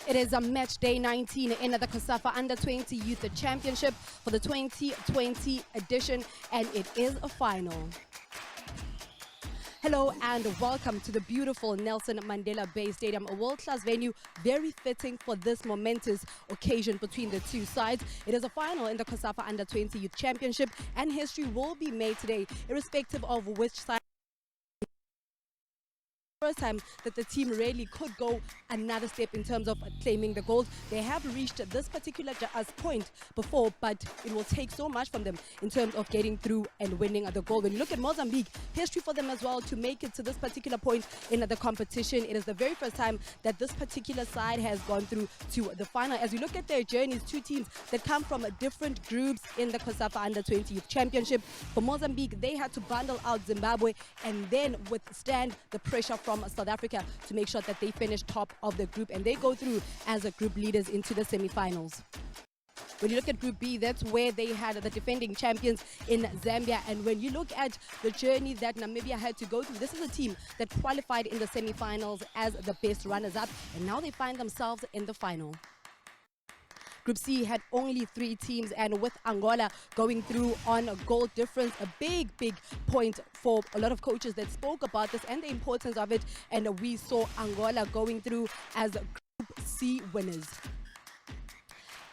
It is a match day 19 in the COSAFA Under 20 Youth Championship for the 2020 edition, and it is a final. Hello and welcome to the beautiful Nelson Mandela Bay Stadium, a world-class venue, very fitting for this momentous occasion between the two sides. It is a final in the COSAFA Under 20 Youth Championship, and history will be made today, irrespective of which side. First time that the team really could go another step in terms of claiming the gold. They have reached this particular point before, but it will take so much from them in terms of getting through and winning the gold. When you look at Mozambique, history for them as well to make it to this particular point in the competition. It is the very first time that this particular side has gone through to the final. As you look at their journeys, two teams that come from different groups in the COSAFA Under 20 Youth Championship. For Mozambique, they had to bundle out Zimbabwe and then withstand the pressure from South Africa to make sure that they finish top of the group, and they go through as group leaders into the semi-finals. When you look at Group B, that's where they had the defending champions in Zambia. And when you look at the journey that Namibia had to go through, this is a team that qualified in the semi-finals as the best runners-up, and now they find themselves in the final. Group C had only 3 teams, and with Angola going through on a goal difference, a big point for a lot of coaches that spoke about this and the importance of it. And we saw Angola going through as Group C winners.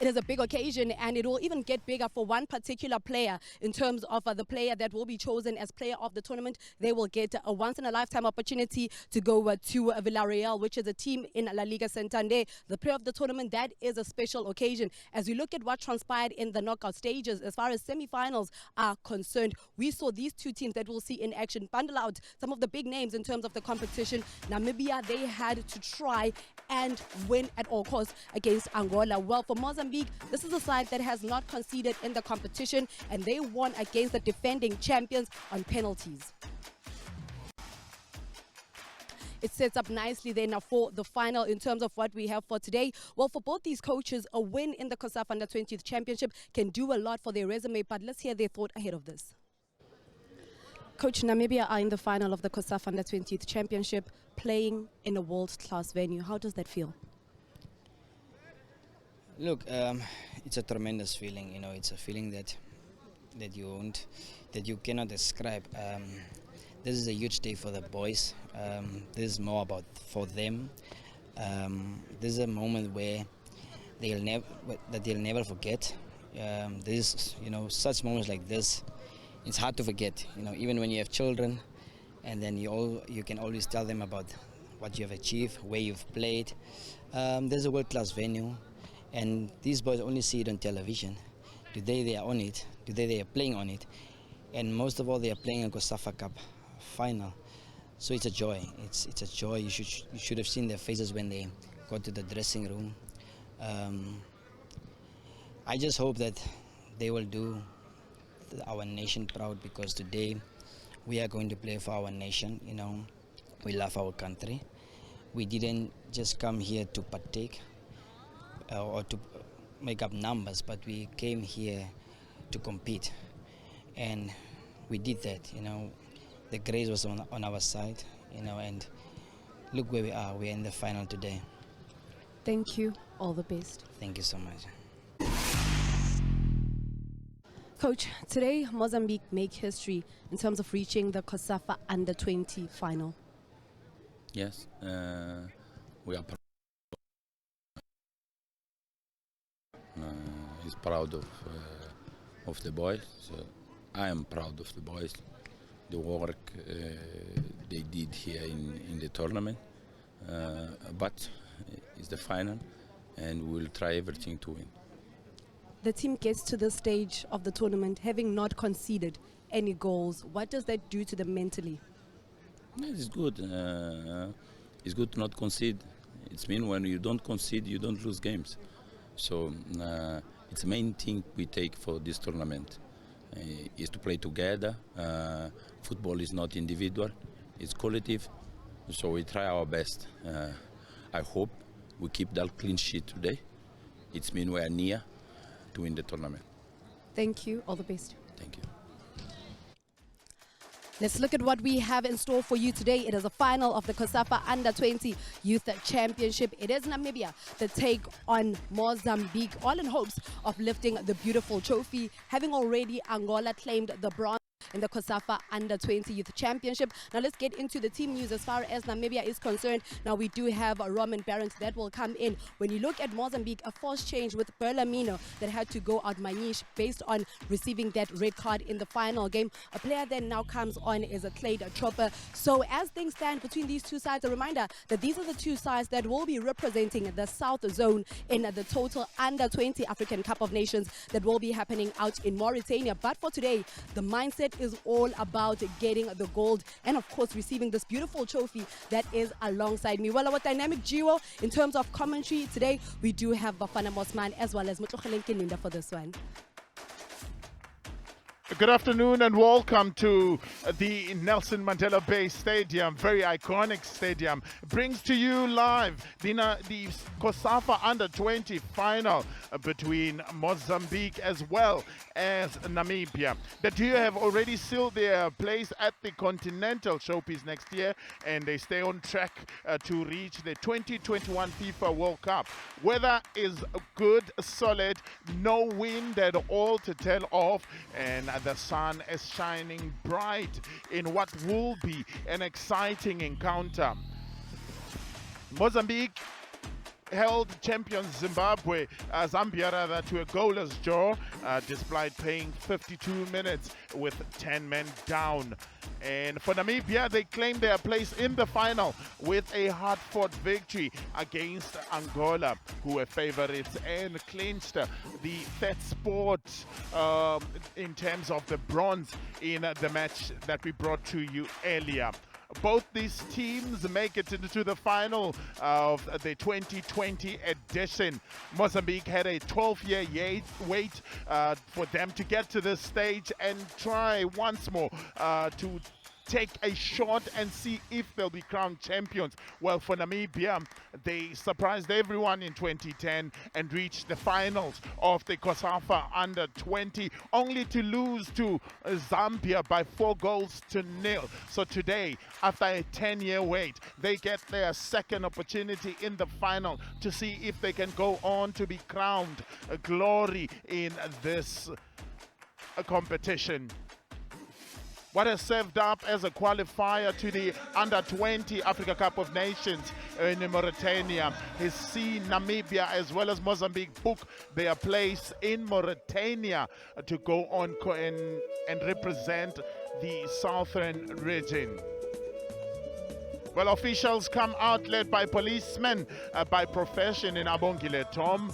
It is a big occasion, and it will even get bigger for one particular player in terms of the player that will be chosen as player of the tournament. They will get a once-in-a-lifetime opportunity to go to Villarreal, which is a team in La Liga Santander. The player of the tournament, that is a special occasion. As we look at what transpired in the knockout stages, as far as semi-finals are concerned, we saw these two teams that we'll see in action bundle out some of the big names in terms of the competition. Namibia, they had to try and win at all costs against Angola. Well, for Mozambique, this is a side that has not conceded in the competition, and they won against the defending champions on penalties. It sets up nicely then for the final in terms of what we have for today. Well, for both these coaches, a win in the COSAFA Under 20th Championship can do a lot for their resume, but let's hear their thought ahead of this. Coach, Namibia are in the final of the COSAFA Under 20th Championship, playing in a world-class venue. How does that feel? Look, it's a tremendous feeling. You know, it's a feeling that you cannot describe. This is a huge day for the boys. This is more about for them. This is a moment where they'll never forget. This, such moments like this, it's hard to forget. Even when you have children, and then you can always tell them about what you have achieved, where you've played. There's a world-class venue. And these boys only see it on television. Today they are on it. Today they are playing on it. And most of all, they are playing a COSAFA Cup final. So it's a joy. It's a joy. You should have seen their faces when they got to the dressing room. I just hope that they will do our nation proud, because today we are going to play for our nation. We love our country. We didn't just come here to partake or to make up numbers, but we came here to compete, and we did that. The grace was on our side, and look where we are. We are in the final today. Thank you. All the best. Thank you so much. Coach, today Mozambique make history in terms of reaching the COSAFA Under 20 final. Yes, we are he's proud of the boys. So I am proud of the boys, the work they did here in the tournament. But it's the final, and we'll try everything to win. The team gets to this stage of the tournament having not conceded any goals. What does that do to them mentally? It's good. It's good to not concede. It means when you don't concede, you don't lose games. So it's the main thing we take for this tournament is to play together. Football is not individual, it's collective. So we try our best. I hope we keep that clean sheet today. It means we are near to win the tournament. Thank you. All the best. Thank you. Let's look at what we have in store for you today. It is a final of the COSAFA Under-20 Youth Championship. It is Namibia that take on Mozambique, all in hopes of lifting the beautiful trophy, having already Angola claimed the bronze in the COSAFA Under-20 Youth Championship. Now let's get into the team news as far as Namibia is concerned. Now we do have Roman Barons that will come in. When you look at Mozambique, a forced change with Berlamino that had to go out Manish based on receiving that red card in the final game. A player that now comes on is a Clade Chopper. So as things stand between these two sides, a reminder that these are the two sides that will be representing the South Zone in the total Under-20 African Cup of Nations that will be happening out in Mauritania. But for today, the mindset is all about getting the gold and of course receiving this beautiful trophy that is alongside me. Well, our dynamic duo in terms of commentary today, we do have Bafana Mosman as well as Mutlogeleng Kininda for this one. Good afternoon and welcome to the Nelson Mandela Bay Stadium, very iconic stadium. Brings to you live the COSAFA Under-20 final between Mozambique as well as Namibia. The duo have already sealed their place at the Continental Showpiece next year, and they stay on track to reach the 2021 FIFA World Cup. Weather is good, solid, no wind at all to tell of, and the sun is shining bright in what will be an exciting encounter. Mozambique held champions Zambia to a goalless draw, despite playing 52 minutes with 10 men down. And for Namibia, they claimed their place in the final with a hard-fought victory against Angola, who were favorites and clinched the third spot in terms of the bronze in the match that we brought to you earlier. Both these teams make it into the final of the 2020 edition. Mozambique had a 12-year wait for them to get to this stage and try once more to take a shot and see if they'll be crowned champions. Well, for Namibia, they surprised everyone in 2010 and reached the finals of the COSAFA Under-20, only to lose to Zambia by 4-0. So today, after a 10-year wait, they get their second opportunity in the final to see if they can go on to be crowned glory in this competition. What has served up as a qualifier to the Under-20 Africa Cup of Nations in Mauritania has seen Namibia as well as Mozambique book their place in Mauritania to go on and represent the southern region. Well, officials come out led by policemen by profession in Abongile Tom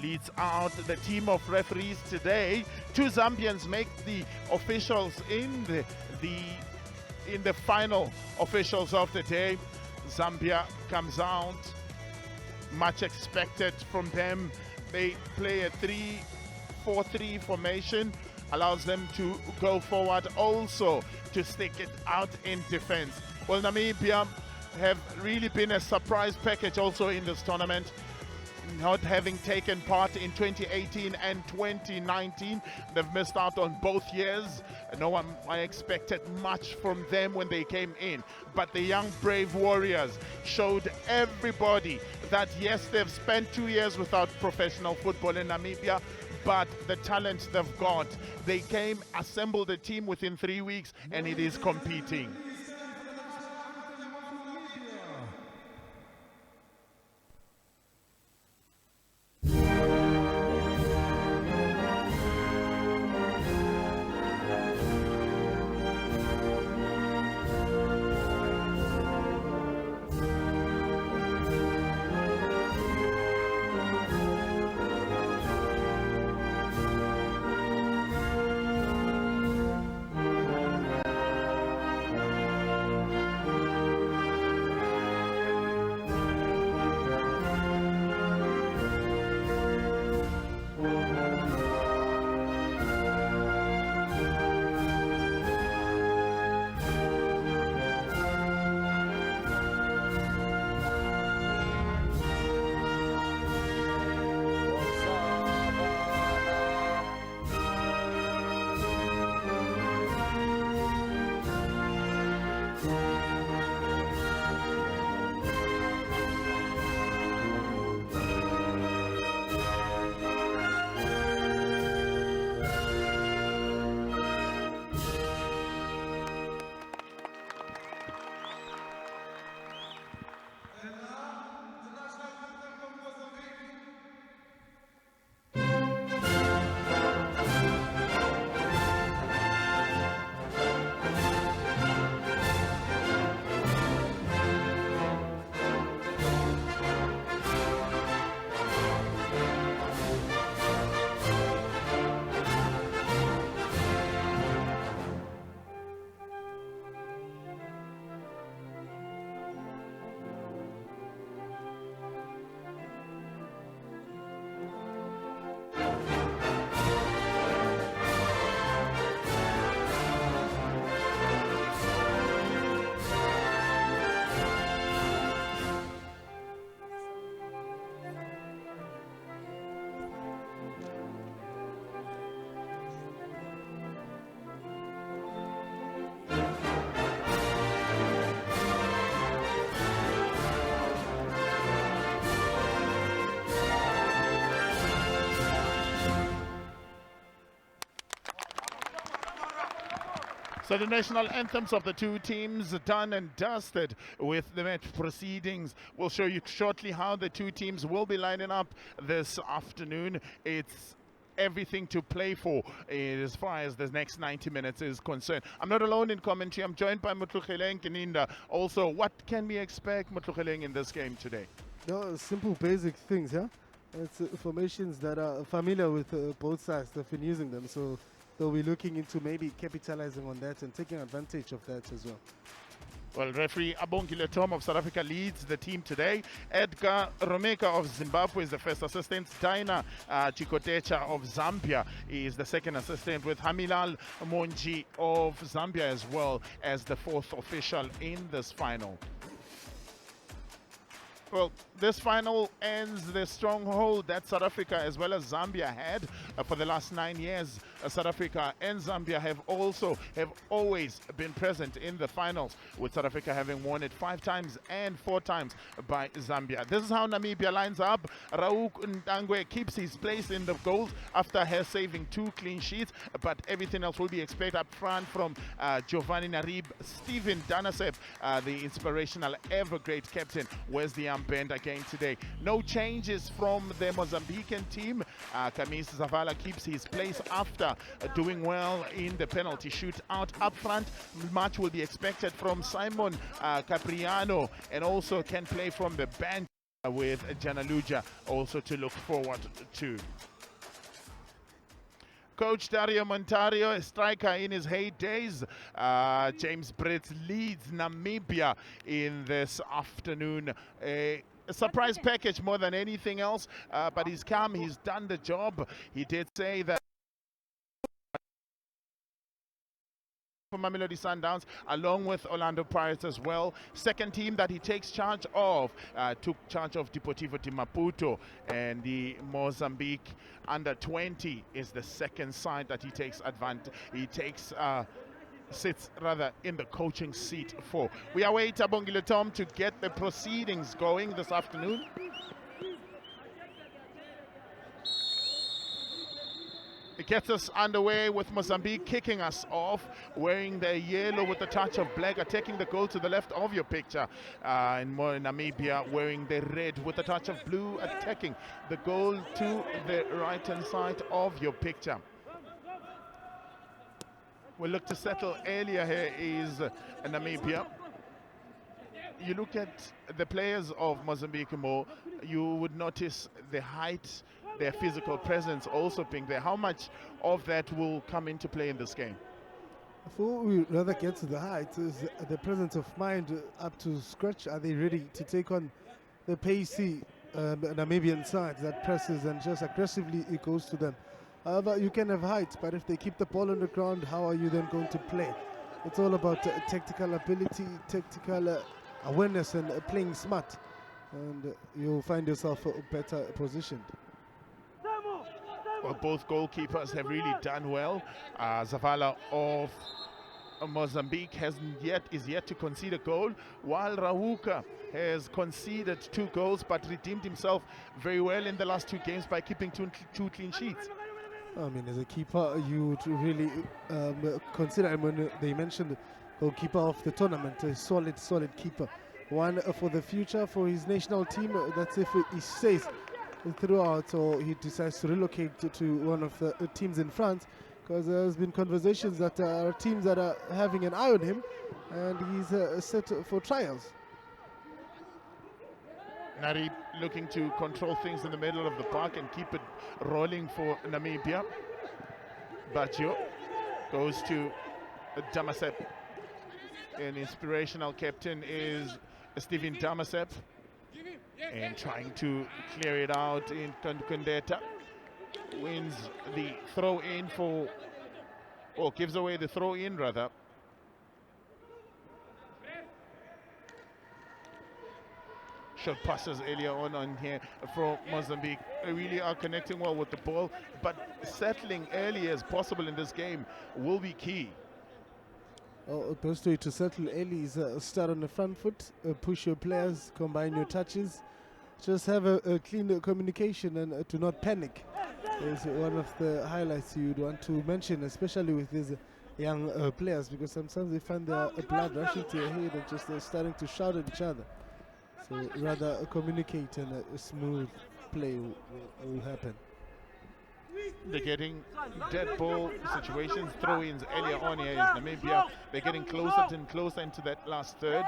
leads out the team of referees today. Two Zambians make the officials in the final officials of the day. Zambia comes out, much expected from them. They play a 3-4-3 formation, allows them to go forward, also to stick it out in defense. Well, Namibia have really been a surprise package also in this tournament, not having taken part in 2018 and 2019. They've missed out on both years. No one expected much from them when they came in. But the young brave warriors showed everybody that yes, they've spent 2 years without professional football in Namibia, but the talent they've got, they came, assembled a team within 3 weeks, and it is competing. So the national anthems of the two teams done and dusted with the match proceedings. We'll show you shortly how the two teams will be lining up this afternoon. It's everything to play for as far as the next 90 minutes is concerned. I'm not alone in commentary. I'm joined by Mutlugeleng Kininda. Also, what can we expect, Mutlugeleng, in this game today? No, simple basic things, yeah? It's formations that are familiar with both sides. They've been using them, so they'll be looking into maybe capitalizing on that and taking advantage of that as well. Well, referee Abongile Tom of South Africa leads the team today. Edgar Romeka of Zimbabwe is the first assistant. Daina Chikotecha of Zambia is the second assistant, with Hamilal Monji of Zambia as well as the fourth official in this final. Well, this final ends the stronghold that South Africa as well as Zambia had for the last 9 years. South Africa and Zambia have always been present in the finals, with South Africa having won it 5 times and 4 times by Zambia. This is how Namibia lines up. Rauk Ntangwe keeps his place in the goals after saving 2 clean sheets, but everything else will be expected up front from Giovanni Narib. Stephen Danasep, the inspirational ever-great captain, wears the armband again today. No changes from the Mozambican team. Kamis Zavala keeps his place after doing well in the penalty shootout. Up front, much will be expected from Simon Capriano, and also can play from the bench with Janaluja also to look forward to. Coach Dario Montario, a striker in his heydays. James Brits leads Namibia in this afternoon. A surprise package more than anything else, but he's come, he's done the job. He did say that Mamelodi Sundowns, along with Orlando Pirates as well. Second team that he takes charge of, took charge of Deportivo de Maputo, and the Mozambique under 20 is the second side that he takes sits rather in the coaching seat for. We await Abongile Tom to get the proceedings going this afternoon. It gets us underway with Mozambique kicking us off, wearing their yellow with a touch of black, taking the goal to the left of your picture. And more in Namibia, wearing the red with a touch of blue, attacking the goal to the right-hand side of your picture. We'll look to settle earlier. Here is Namibia. You look at the players of Mozambique more, you would notice the height, their physical presence also being there. How much of that will come into play in this game? Before we rather get to the height, is the presence of mind up to scratch. Are they ready to take on the pacey Namibian side that presses and just aggressively it goes to them? However, you can have height, but if they keep the ball on the ground, how are you then going to play? It's all about tactical ability, tactical awareness, and playing smart, and you'll find yourself better positioned. Well, both goalkeepers have really done well. Zavala of Mozambique is yet to concede a goal, while Rahuka has conceded 2 goals but redeemed himself very well in the last 2 games by keeping two clean sheets. I mean, as a keeper, you would really consider him when they mentioned goalkeeper of the tournament, a solid keeper. One for the future for his national team. That's if he stays throughout, or he decides to relocate to one of the teams in France, because there's been conversations that there are teams that are having an eye on him, and he's set for trials. Nari looking to control things in the middle of the park and keep it rolling for Namibia. Baggio goes to Damasep. An inspirational captain is Stephen Damasep, and trying to clear it out in Kundeta. Wins the throw in gives away the throw in rather. Short passes earlier on here from Mozambique. They really are connecting well with the ball, but settling early as possible in this game will be key. The best way to settle early is start on the front foot, push your players, combine your touches, just have a clean communication, and do not panic. Is one of the highlights you'd want to mention, especially with these young players, because sometimes they find their blood rushing to their head and just starting to shout at each other. So rather communicate and a smooth play will happen. They're getting dead ball situations, throw-ins earlier on here in Namibia. They're getting closer and closer into that last third.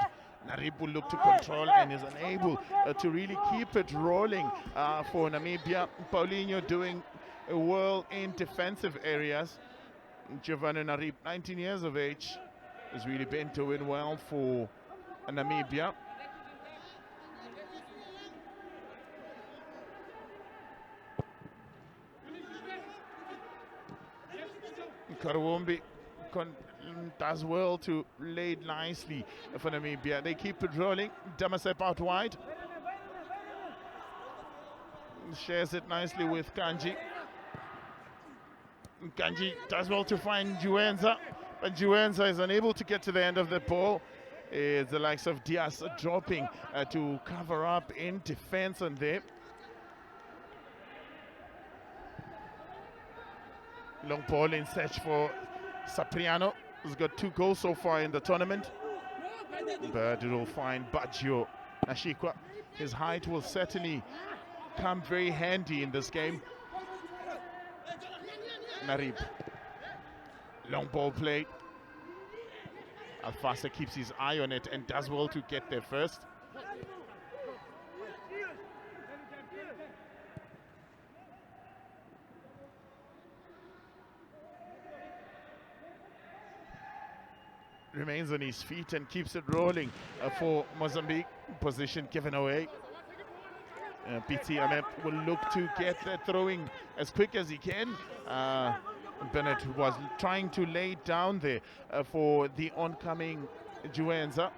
Narib will look to control and is unable to really keep it rolling for Namibia. Paulinho doing well in defensive areas. Giovanni Narib, 19 years of age, has really been doing well for Namibia. Karwombi does well to lay it nicely for Namibia. They keep it rolling. Damasep out wide. Shares it nicely with Kanji. Kanji does well to find Juenza, but Juenza is unable to get to the end of the ball. It's the likes of Diaz dropping to cover up in defense on there. Long ball in search for Cipriano, who's got 2 goals so far in the tournament. But it will find Baggio Nashikwa. His height will certainly come very handy in this game. Narib. Long ball play. Alfasa keeps his eye on it and does well to get there first. Remains on his feet and keeps it rolling for Mozambique. Position given away. Piti Ahmed will look to get the throwing as quick as he can. Bennett was trying to lay down there for the oncoming Juenza.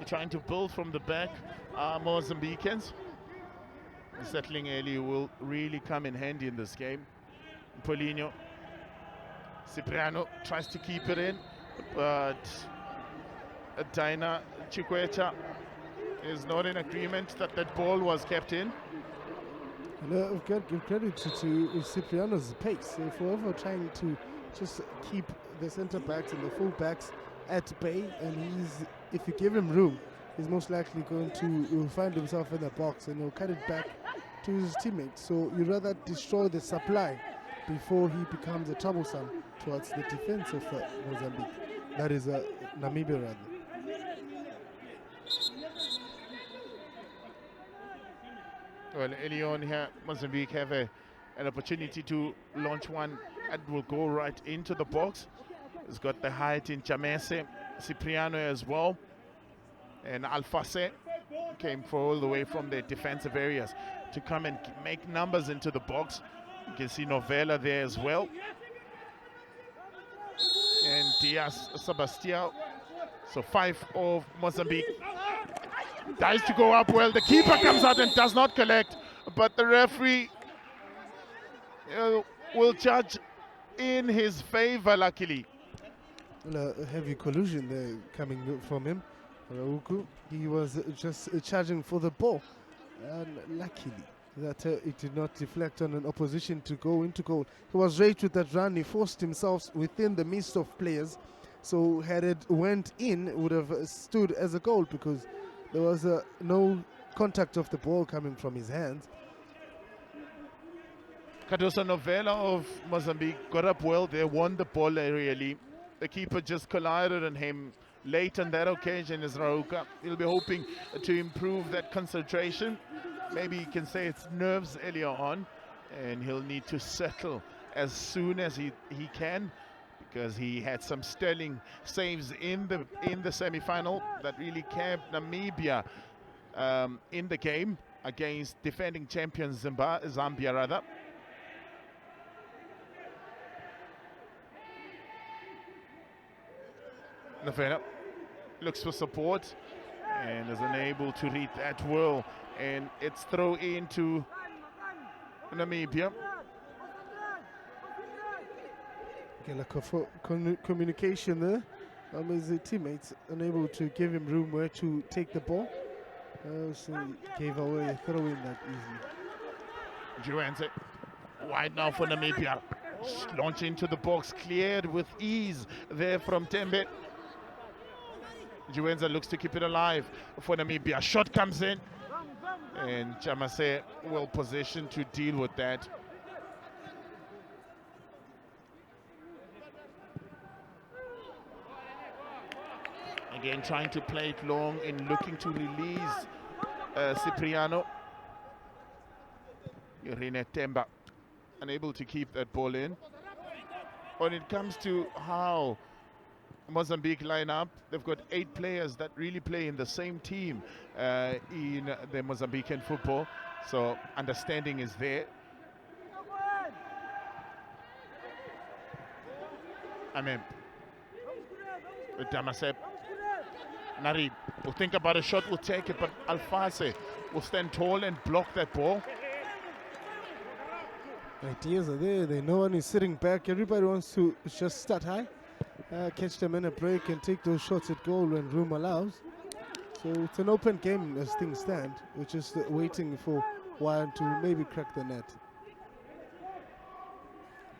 Trying to build from the back, Mozambicans. Settling early will really come in handy in this game. Paulinho. Cipriano tries to keep it in, but Daina Chikweta is not in agreement that that ball was kept in. And we've got to give credit to Cipriano's pace. If we're ever trying to just keep the centre backs and the full backs at bay, and if you give him room, he's most likely going to find himself in the box and he'll cut it back to his teammates. So you rather destroy the supply before he becomes a troublesome towards the defense of Mozambique. That is Namibia rather. Well, early on here, Mozambique have an opportunity to launch one and will go right into the box. He's got the height in Chamese, Cipriano as well, and Alfase came all the way from the defensive areas to come and make numbers into the box. You can see Novella there as well. And Diaz Sebastião. So 5 of Mozambique. Tries to go up well. The keeper comes out and does not collect, but the referee will judge in his favor, luckily. Well, a heavy collision there coming from him. Rauku, he was just charging for the ball, and luckily that it did not deflect on an opposition to go into goal. He was right with that run. He forced himself within the midst of players, so had it went in, it would have stood as a goal because there was no contact of the ball coming from his hands. Cardoso Novella of Mozambique got up well there, won the ball aerially. The keeper just collided on him late on that occasion is Rauka. He'll be hoping to improve that concentration. Maybe you can say it's nerves earlier on, and he'll need to settle as soon as he can, because he had some sterling saves in the semi-final that really kept Namibia in the game against defending champions Zambia rather. Novena looks for support and is unable to read that well, and it's throw into Namibia. Okay, like a communication there His teammates unable to give him room where to take the ball. So he gave away a throw-in that easy. Juenze wide now for Namibia. Launch into the box, cleared with ease there from Tembe. Juenza looks to keep it alive for Namibia. Shot comes in, and Chamase well positioned to deal with that. Again, trying to play it long and looking to release Cipriano. Irene Temba unable to keep that ball in. When it comes to how Mozambique line up, they've got 8 players that really play in the same team in the Mozambican football, so understanding is there. Amen. With Damasep. Narib will think about a shot, will take it, but Alfase will stand tall and block that ball. Ideas are there. No one is sitting back. Everybody wants to just start high, catch them in a break, and take those shots at goal when room allows. So it's an open game as things stand. We're just waiting for one to maybe crack the net.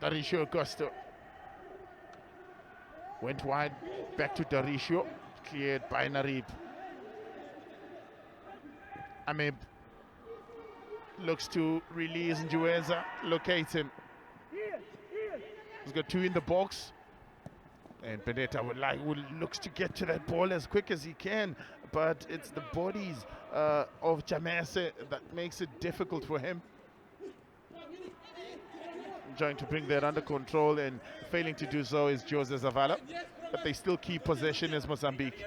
Darisio Costa went wide, back to Darisio, cleared by Narib. Ameb looks to release Njueza, locates him. He's got 2 in the box, and Benetta looks to get to that ball as quick as he can, but it's the bodies of Chamase that makes it difficult for him. Trying to bring that under control and failing to do so is Jose Zavala, but they still keep possession as Mozambique.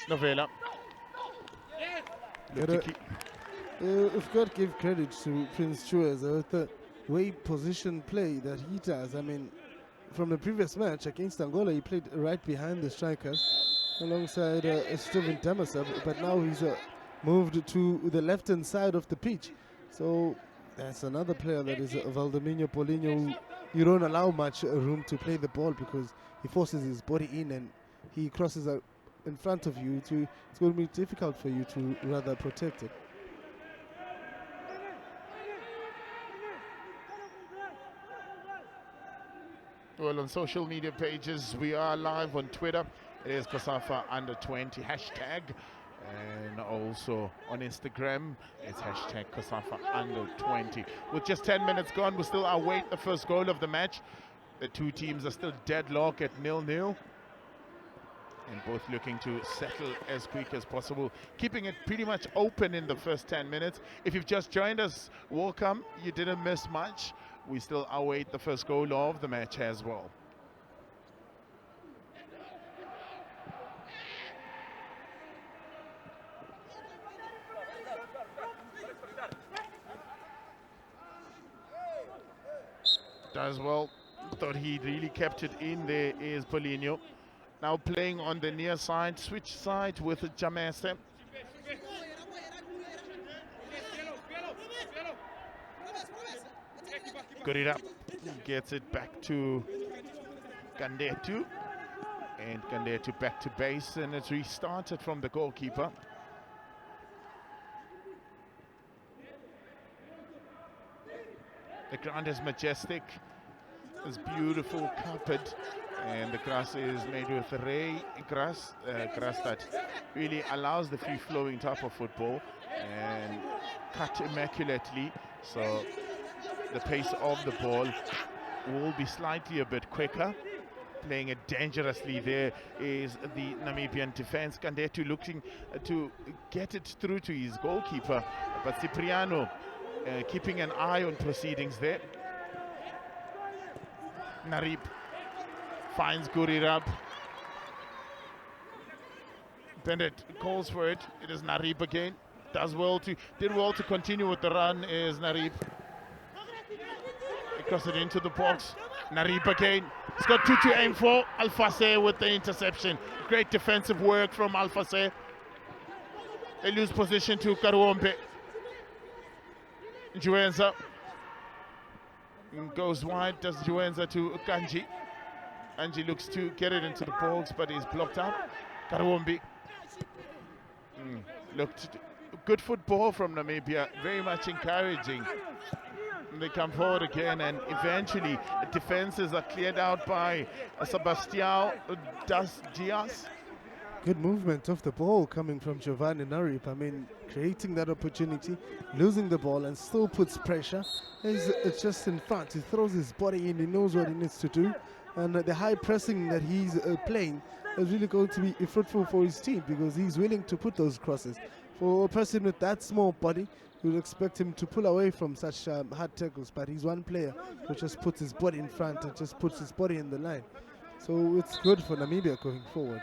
Novella. We've got to give credit to Prince Chueza with the way position play that he does. I mean, from the previous match against Angola, he played right behind the strikers alongside Steven Damasab, but now he's moved to the left-hand side of the pitch. So that's another player that is Valdemiro Paulinho, who you don't allow much room to play the ball because he forces his body in and he crosses out in front of you. It's going to be difficult for you to rather protect it. Well, on social media pages, we are live on Twitter. It is COSAFA _20 hashtag. And also on Instagram, it's hashtag COSAFA _20. With just 10 minutes gone, we still await the first goal of the match. The 2 teams are still deadlocked at 0-0. And both looking to settle as quick as possible, keeping it pretty much open in the first 10 minutes. If you've just joined us, welcome. You didn't miss much. We still await the first goal of the match as well. Does well. Thought he really kept it in there is Paulinho. Now playing on the near side, switch side with Jamese. Gurira gets it back to Kandetu, and Kandetu back to base, and it's restarted from the goalkeeper. The ground is majestic, it's beautiful carpet, and the grass is made with ray grass, grass that really allows the free-flowing type of football and cut immaculately, so the pace of the ball will be slightly a bit quicker. Playing it dangerously there is the Namibian defense. Kandetu looking to get it through to his goalkeeper, but Cipriano keeping an eye on proceedings there. Narib finds Gurirab. Bennett calls for it. It is Narib again. Did well to continue with the run is Narib. Across it into the box. Narib again. He's got 2 to aim for. Alfase with the interception. Great defensive work from Alfase. They lose position to Karuombe. Juenza goes wide, does Juenza to Kanji. Angie looks to get it into the box, but he's blocked out. Karawombi. Looked good football from Namibia, very much encouraging. They come forward again, and eventually defenses are cleared out by Sebastião das Dias. Good movement of the ball coming from Giovanni Narip. I mean, creating that opportunity, losing the ball, and still puts pressure. He's just in front. He throws his body in. He knows what he needs to do. And the high pressing that he's playing is really going to be fruitful for his team because he's willing to put those crosses. For a person with that small body, you would expect him to pull away from such hard tackles. But he's one player who just puts his body in front and just puts his body in the line. So it's good for Namibia going forward.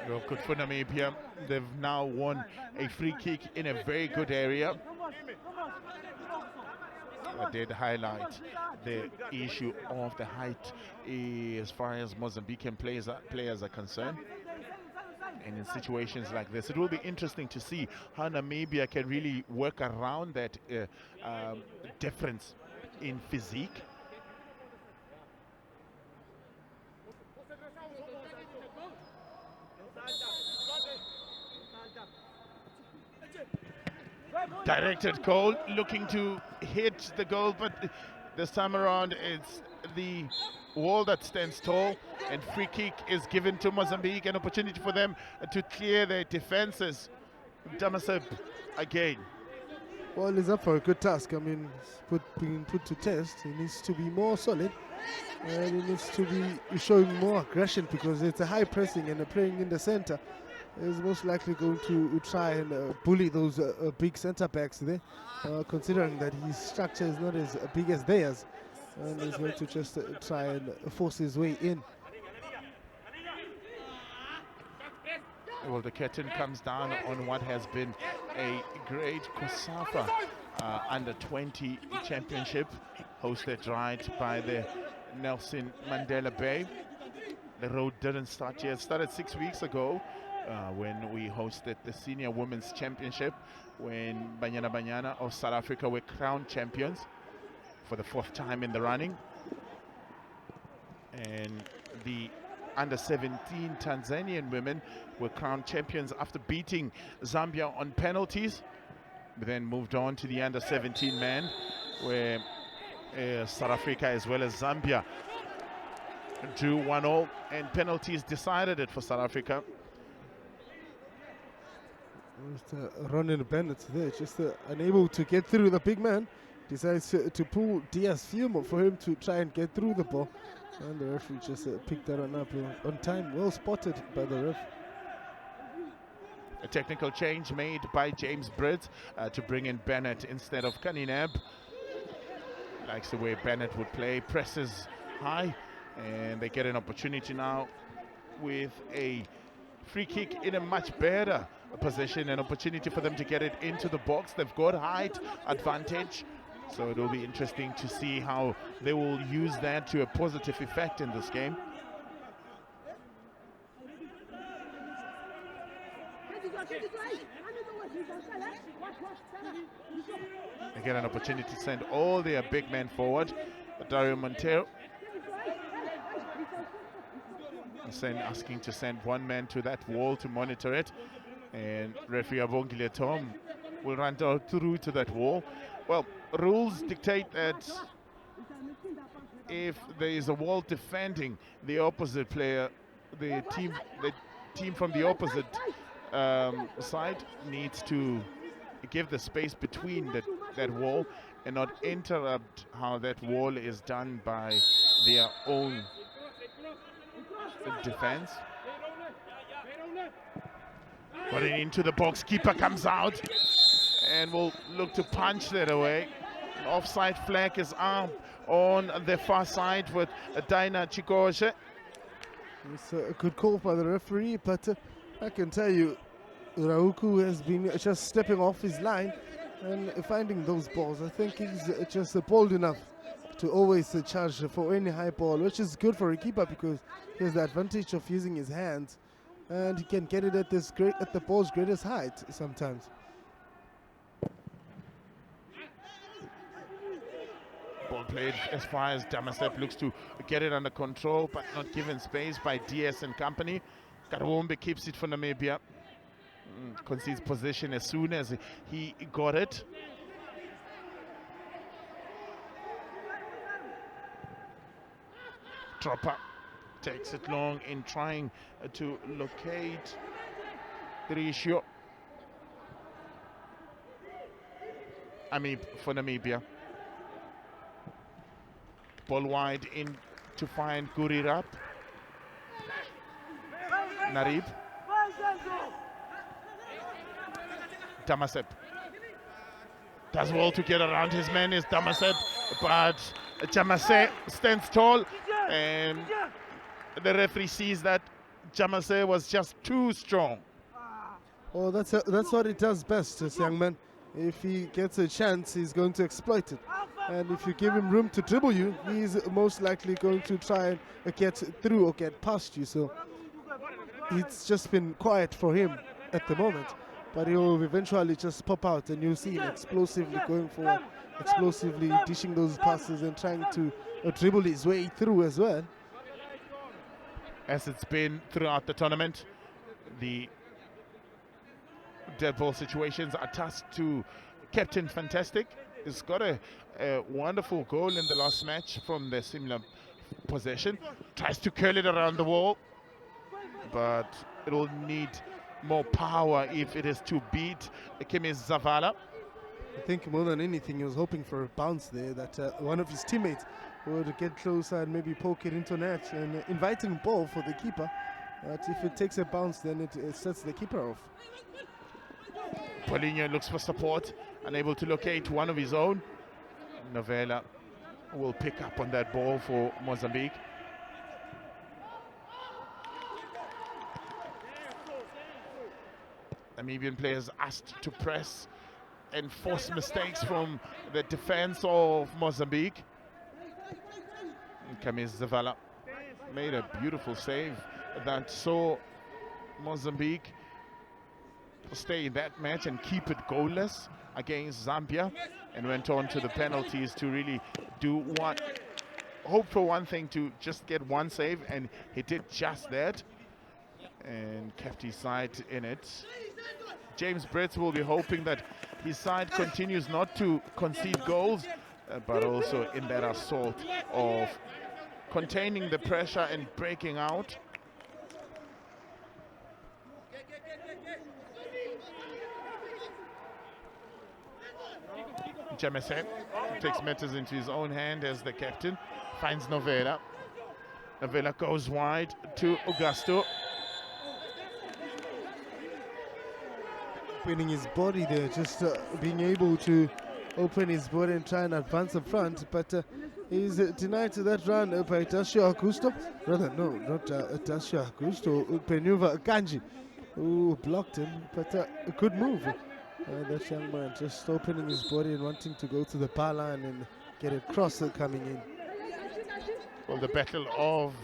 Well, good for Namibia. They've now won a free kick in a very good area. I did highlight the issue of the height as far as Mozambican players are concerned. And in situations like this, it will be interesting to see how Namibia can really work around that difference in physique. Directed goal, looking to hit the goal, but this time around it's the wall that stands tall, and free kick is given to Mozambique, an opportunity for them to clear their defenses. Damaseb again. Well, he's up for a good task. I mean, being put to test. He needs to be more solid, and he needs to be showing more aggression because it's a high pressing, and playing in the center is most likely going to try and bully those big center backs there, considering that his structure is not as big as theirs, and he's going to just try and force his way in. Well, the curtain comes down on what has been a great COSAFA under 20 championship, hosted right by the Nelson Mandela Bay. The road didn't start yet. It started 6 weeks ago when we hosted the Senior Women's Championship, when Banyana of South Africa were crowned champions for the 4th time in the running. And the under 17 Tanzanian women were crowned champions after beating Zambia on penalties. We then moved on to the under 17 men, where South Africa as well as Zambia drew 1-1, and penalties decided it for South Africa. Mr. Ronan Bennett there, just unable to get through the big man. Decides to pull Diaz Fumo for him to try and get through the ball. And the referee just picked that one up on time. Well spotted by the ref. A technical change made by James Britt to bring in Bennett instead of Kanineb. Likes the way Bennett would play, presses high, and they get an opportunity now with a free kick in a much better position, an opportunity for them to get it into the box. They've got height advantage, so it will be interesting to see how they will use that to a positive effect in this game. They get an opportunity to send all their big men forward. Dario Montero asking to send one man to that wall to monitor it, and referee Abongile Tom will run down through to that wall. Well, rules dictate that if there is a wall defending the opposite player, the team from the opposite side needs to give the space between that wall and not interrupt how that wall is done by their own defense. Got it into the box, keeper comes out and will look to punch that away. An offside flag is up on the far side with Daina Chikoshe. It's a good call by the referee, but I can tell you, Rauku has been just stepping off his line and finding those balls. I think he's just bold enough to always charge for any high ball, which is good for a keeper because he has the advantage of using his hands, and he can get it at the ball's greatest height sometimes. Ball Ball played as far as Damasep looks to get it under control, but not given space by DS and company. Karwombe keeps it for Namibia. Concedes possession as soon as he got it. Tropper takes it long in trying to locate Grisho. For Namibia. Ball wide in to find Gurirap. Narib. Damasep. Does well to get around his man is Damasep, but Jamase stands tall, and the referee sees that Jamase was just too strong. Oh, that's what he does best, this young man. If he gets a chance, he's going to exploit it. And if you give him room to dribble you, he's most likely going to try and get through or get past you. So it's just been quiet for him at the moment. But he'll eventually just pop out, and you'll see him explosively going forward, explosively dishing those passes and trying to dribble his way through as well. As it's been throughout the tournament, the dead ball situations are tasked to Captain Fantastic. He's got a wonderful goal in the last match from the similar possession. Tries to curl it around the wall, but it'll need more power if it is to beat Kemis Zavala. I think more than anything, he was hoping for a bounce there, that one of his teammates would get closer and maybe poke it into net, and inviting ball for the keeper. But if it takes a bounce, then it sets the keeper off. Paulinho looks for support, unable to locate one of his own. Novella will pick up on that ball for Mozambique. Namibian players asked to press and force mistakes from the defense of Mozambique. Kamis Zavala made a beautiful save that saw Mozambique stay in that match and keep it goalless against Zambia, and went on to the penalties to really hope for one thing, to just get one save, and he did just that and kept his side in it. James Brett will be hoping that his side continues not to concede goals, but also in that assault of containing the pressure and breaking out. Jamese takes matters into his own hand as the captain, finds Novella. Novella goes wide to Augusto. Opening his body there, just being able to open his body and try and advance up front, but he's denied to that run by Tasio Augusto. Rather, no, not Tasio Augusto, Penuva Kanji, who blocked him, but a good move. That young man just opening his body and wanting to go to the bar line and get a crosser coming in. Well, the battle of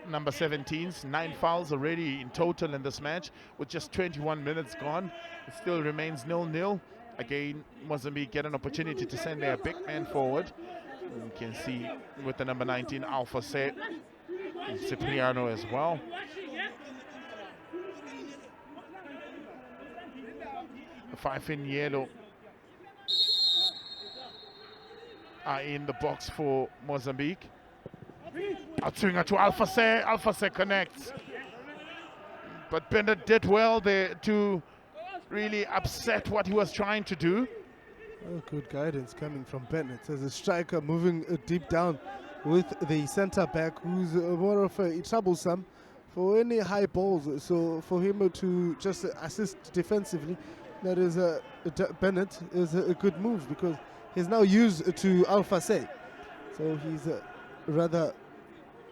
number 17s, 9 fouls already in total in this match, with just 21 minutes gone. It still remains 0-0. Again, Mozambique get an opportunity to send their big man forward. You can see with the number 19, Alpha Se, Cipriano as well. The 5 in yellow are in the box for Mozambique. Outswinger to Alpha Se. Alpha Se connects. But Bennett did well there to really upset what he was trying to do. Oh, good guidance coming from Bennett as a striker moving deep down with the centre back, who's more of a troublesome for any high balls. So for him to just assist defensively, that is Bennett is a good move, because he's now used to Alpha Se. So he's rather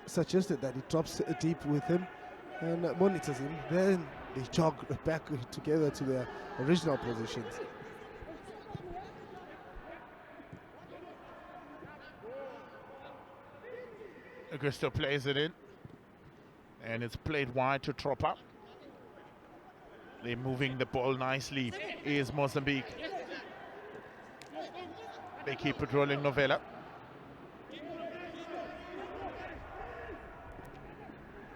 suggested that he drops deep with him and monitors him. Then they jog back together to their original positions. Augusto plays it in, and it's played wide to Tropper. They're moving the ball nicely, is Mozambique. They keep it rolling, Novella.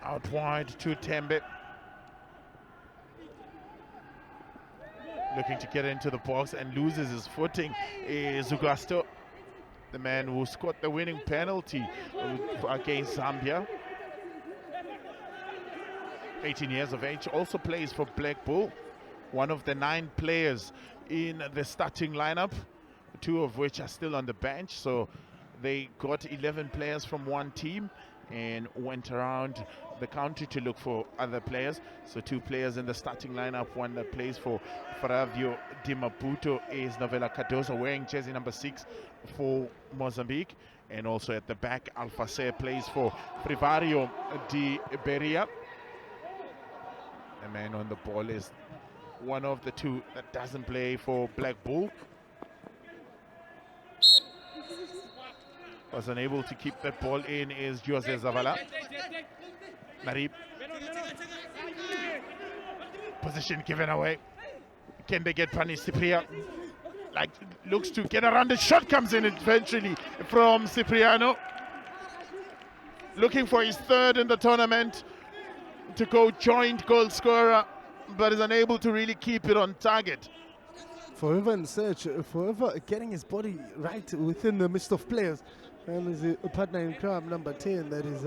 Out wide to Tembe. Looking to get into the box and loses his footing is Zugasto, the man who scored the winning penalty against Zambia. 18 years of age, also plays for Black Bull, one of the 9 players in the starting lineup, 2 of which are still on the bench. So they got 11 players from one team and went around the country to look for other players. So 2 players in the starting lineup. One that plays for Fravio Di Maputo is Novella Cardoso, wearing jersey number 6 for Mozambique. And also at the back, Alfacer plays for Frivario Di Beria. The man on the ball is one of the 2 that doesn't play for Black Bull. Was unable to keep that ball in is Jose Zavala. Narib. Position given away. Can they get punished? Cyprian like looks to get around. The shot comes in eventually from Cipriano. Looking for his 3rd in the tournament to go joint goal scorer, but is unable to really keep it on target. Forever in search, forever getting his body right within the midst of players. And there's a partner in crime, number 10, that is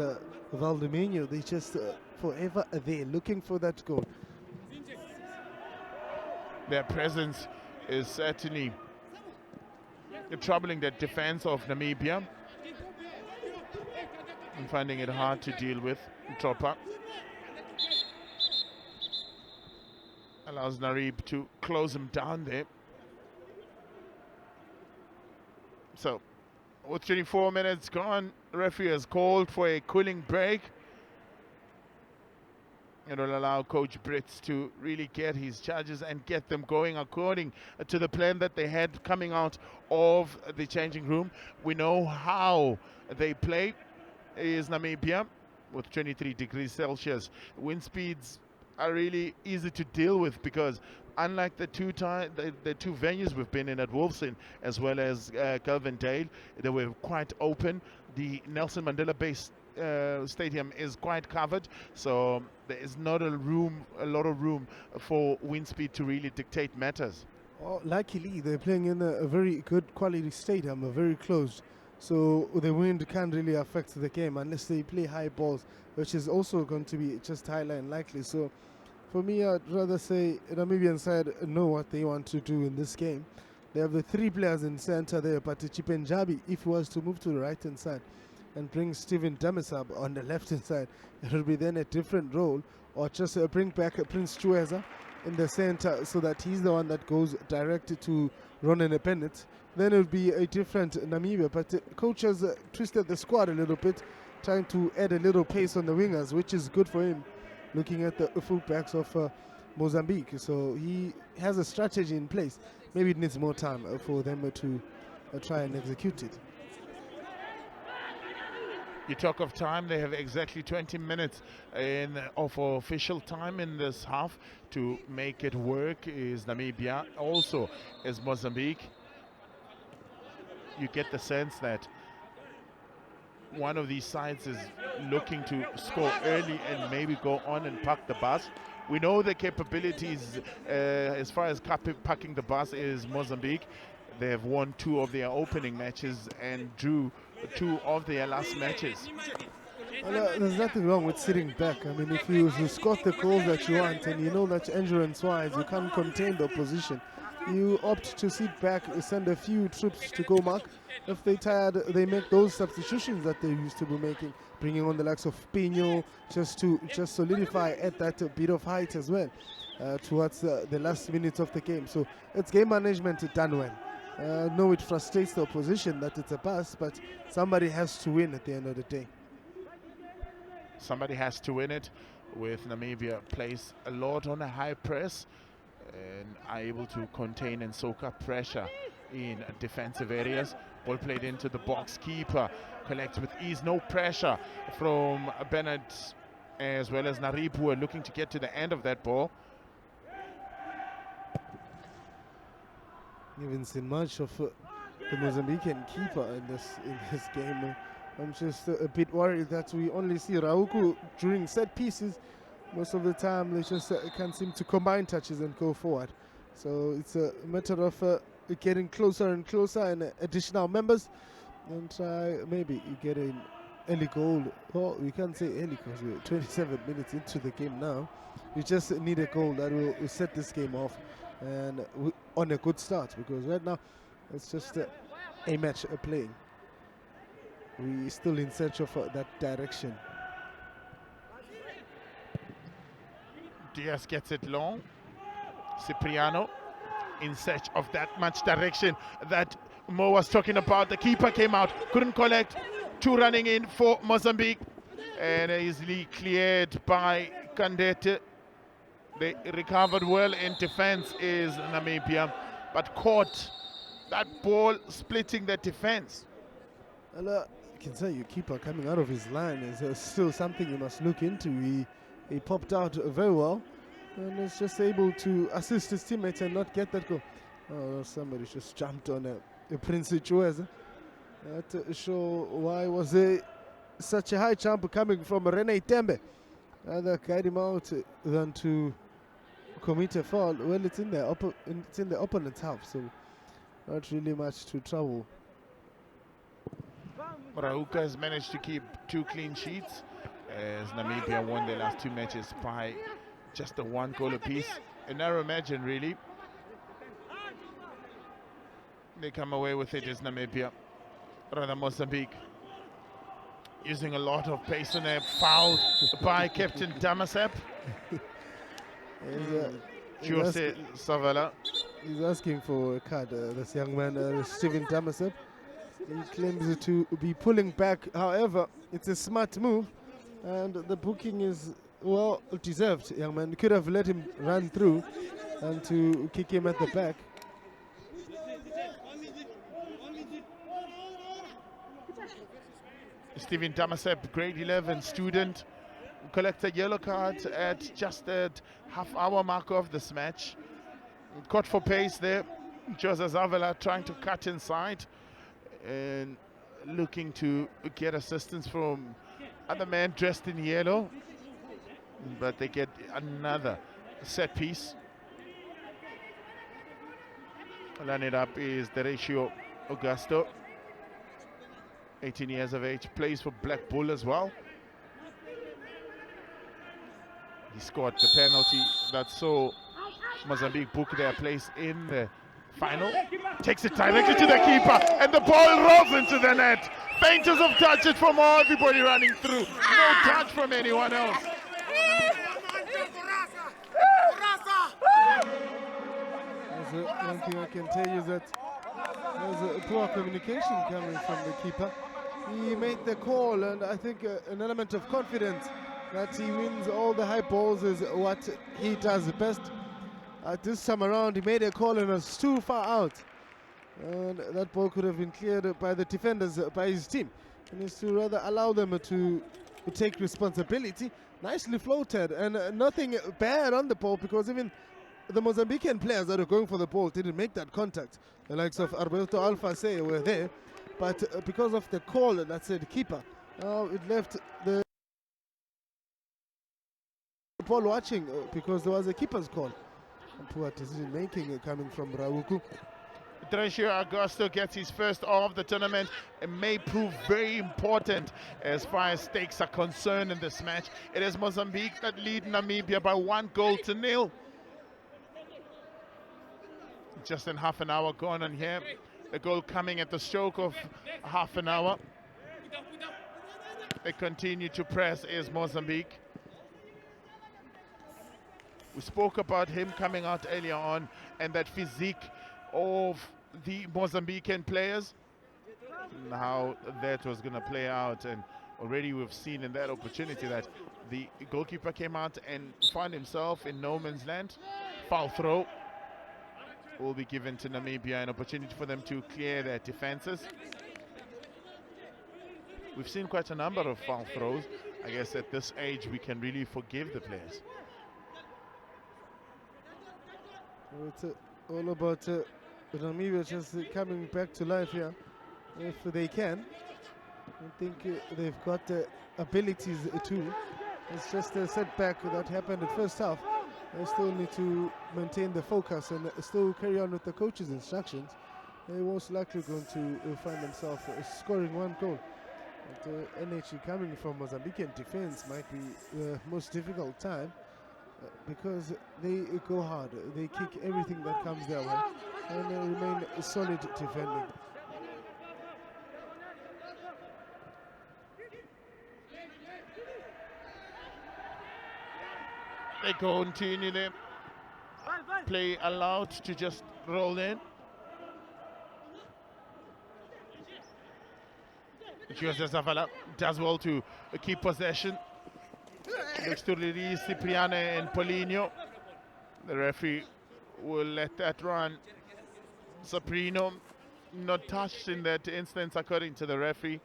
Valdemino. They just forever there looking for that goal. Their presence is certainly troubling the defense of Namibia and finding it hard to deal with. Tropa allows Narib to close him down there. So, with 24 minutes gone, the referee has called for a cooling break. It will allow Coach Brits to really get his charges and get them going according to the plan that they had coming out of the changing room. We know how they play is Namibia with 23 degrees Celsius. Wind speeds are really easy to deal with because unlike the two venues we've been in at Wolfson as well as Kelvindale, they were quite open. The Nelson Mandela Bay Stadium is quite covered, so there is not a lot of room for wind speed to really dictate matters. Oh, luckily, they're playing in a very good quality stadium, very closed. So the wind can't really affect the game unless they play high balls, which is also going to be just highly unlikely. So for me, I'd rather say Namibian side know what they want to do in this game. They have the 3 players in center there, but Chipenjabi, if he was to move to the right-hand side and bring Steven Damisab on the left-hand side, it will be then a different role, or just bring back Prince Chueza in the center so that he's the one that goes directly to Ronan Bennett. Then it will be a different Namibia, but the coach has twisted the squad a little bit, trying to add a little pace on the wingers, which is good for him, looking at the fullbacks of Mozambique. So he has a strategy in place. Maybe it needs more time for them to try and execute it. You talk of time, they have exactly 20 minutes of official time in this half to make it work. Is Namibia, also is Mozambique. You get the sense that one of these sides is looking to score early and maybe go on and park the bus. We know the capabilities as far as parking the bus is Mozambique. They have won 2 of their opening matches and drew 2 of their last matches. Well, there's nothing wrong with sitting back. I mean, if you score the goals that you want and you know that endurance-wise you can't contain the opposition, you opt to sit back, send a few troops to go mark. If they're tired, they make those substitutions that they used to be making, bringing on the likes of Pino just to solidify at that bit of height as well towards the last minutes of the game. So it's game management done well. No, it frustrates the opposition that it's a pass, but somebody has to win at the end of the day. Somebody has to win it, with Namibia plays a lot on a high press and are able to contain and soak up pressure in defensive areas. Ball played into the box, keeper collects with ease, no pressure from Bennett as well as Narib, who are looking to get to the end of that ball. Haven't seen much of the Mozambican keeper in this game. I'm just a bit worried that we only see Rauku during set pieces. Most of the time they just can't seem to combine touches and go forward. So it's a matter of getting closer and closer and additional members and try maybe get an early goal. Well, we can't say early because we're 27 minutes into the game now. We just need a goal that will set this game off and on a good start, because right now it's just a match playing. We're still in search of that direction. Diaz gets it long. Cipriano in search of that much direction that Mo was talking about. The keeper came out, couldn't collect. Two running in for Mozambique and easily cleared by Kandete. They recovered well in defense is Namibia, but caught that ball splitting the defense. Well, I can tell you, keeper coming out of his line is still something you must look into. He popped out very well and is just able to assist his teammates and not get that goal. Oh, somebody just jumped on a Prince Chueza. That show why was such a high jump coming from Rene Tembe. Rather guide him out than to commit a foul. Well, it's in the opponent's half, so not really much to trouble. Rauka has managed to keep 2 clean sheets as Namibia won their last 2 matches by just a 1 goal apiece. A narrow margin, really. They come away with it as Namibia, rather Mozambique. Using a lot of pace on a foul by Captain Damasep. Jose Savala. He's asking for a card, this young man, Steven Damasep. He claims to be pulling back. However, it's a smart move, and the booking is well deserved. Young man could have let him run through and to kick him at the back. Steven Damasep, grade 11 student, collects a yellow card at just the half-hour mark of this match. Caught for pace there. Jose Zavala trying to cut inside and looking to get assistance from other man dressed in yellow, but they get another set piece. Line it up is the ratio Augusto, 18 years of age, plays for Black Bull as well. He scored the penalty that saw Mozambique book their place in the final. Takes it directly to the keeper and the ball rolls into the net. Faintest of touches from everybody running through. No touch from anyone else. One thing I can tell you is that there's a poor communication coming from the keeper. He made the call, and I think an element of confidence that he wins all the high balls is what he does best. This time around, he made a call and was too far out. And that ball could have been cleared by the defenders, by his team. And is to rather allow them to take responsibility. Nicely floated, and nothing bad on the ball, because even the Mozambican players that are going for the ball didn't make that contact. The likes of Alberto Alfacé were there, but because of the call that said keeper, it left the ball watching because there was a keeper's call. And poor decision making coming from Rauku. Trecio Augusto gets his first of the tournament. It may prove very important as far as stakes are concerned in this match. It is Mozambique that lead Namibia by 1-0. Just in half an hour gone on here. The goal coming at the stroke of half an hour. They continue to press is Mozambique. We spoke about him coming out earlier on and that physique of the Mozambican players and how that was going to play out, and already we've seen in that opportunity that the goalkeeper came out and found himself in no man's land. Foul throw will be given to Namibia, an opportunity for them to clear their defenses. We've seen quite a number of foul throws. I guess at this age we can really forgive the players. It's all about Namibia just coming back to life here, if they can. I think they've got the abilities too. It's just a setback that happened at first half. They still need to maintain the focus and still carry on with the coach's instructions. They're most likely going to find themselves scoring one goal. But NHE coming from Mozambican defense might be the most difficult time because they go hard. They kick everything that comes their way and remain solid defending. They continue their play allowed to just roll in. COSAFA does well to keep possession. Looks to release Cipriano and Paulinho. The referee will let that run. Saprino not touched in that instance according to the referee.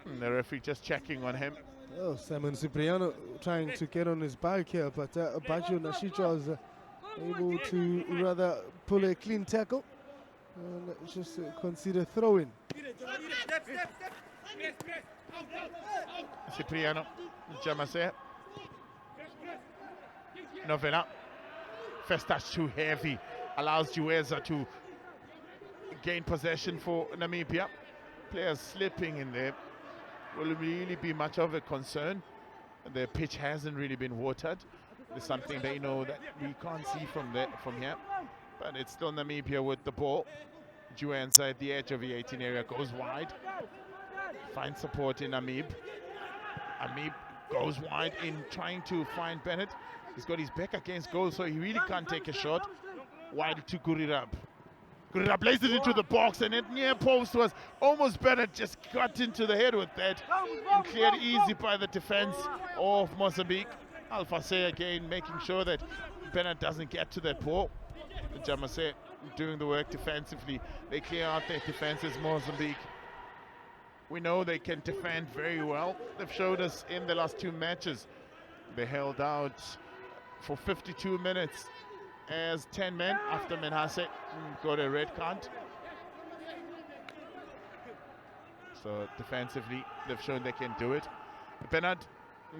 And the referee just checking on him. Oh, Simon Cipriano trying to get on his bike here, but Baggio Nashicha was able to rather pull a clean tackle and just consider throwing. Cipriano, Jamase, Novella. First touch too heavy, allows Jueza to gain possession for Namibia. Players slipping in there will really be much of a concern. The pitch hasn't really been watered. It's something they know that we can't see from here. But it's still Namibia with the ball. Juenza at the edge of the 18 area goes wide. Finds support in Amib. Amib goes wide in trying to find Bennett. He's got his back against goal, so he really can't take a shot. Wide to Gurirab. Gurirab plays it into the box, and at near post was almost Bennett, just got into the head with that. And cleared easy by the defense of Mozambique. Alfase again making sure that Bennett doesn't get to that ball. Jamase doing the work defensively. They clear out their defenses, Mozambique. We know they can defend very well. They've showed us in the last two matches. They held out for 52 minutes as 10 men after Menhase got a red card. So defensively, they've shown they can do it. Bernard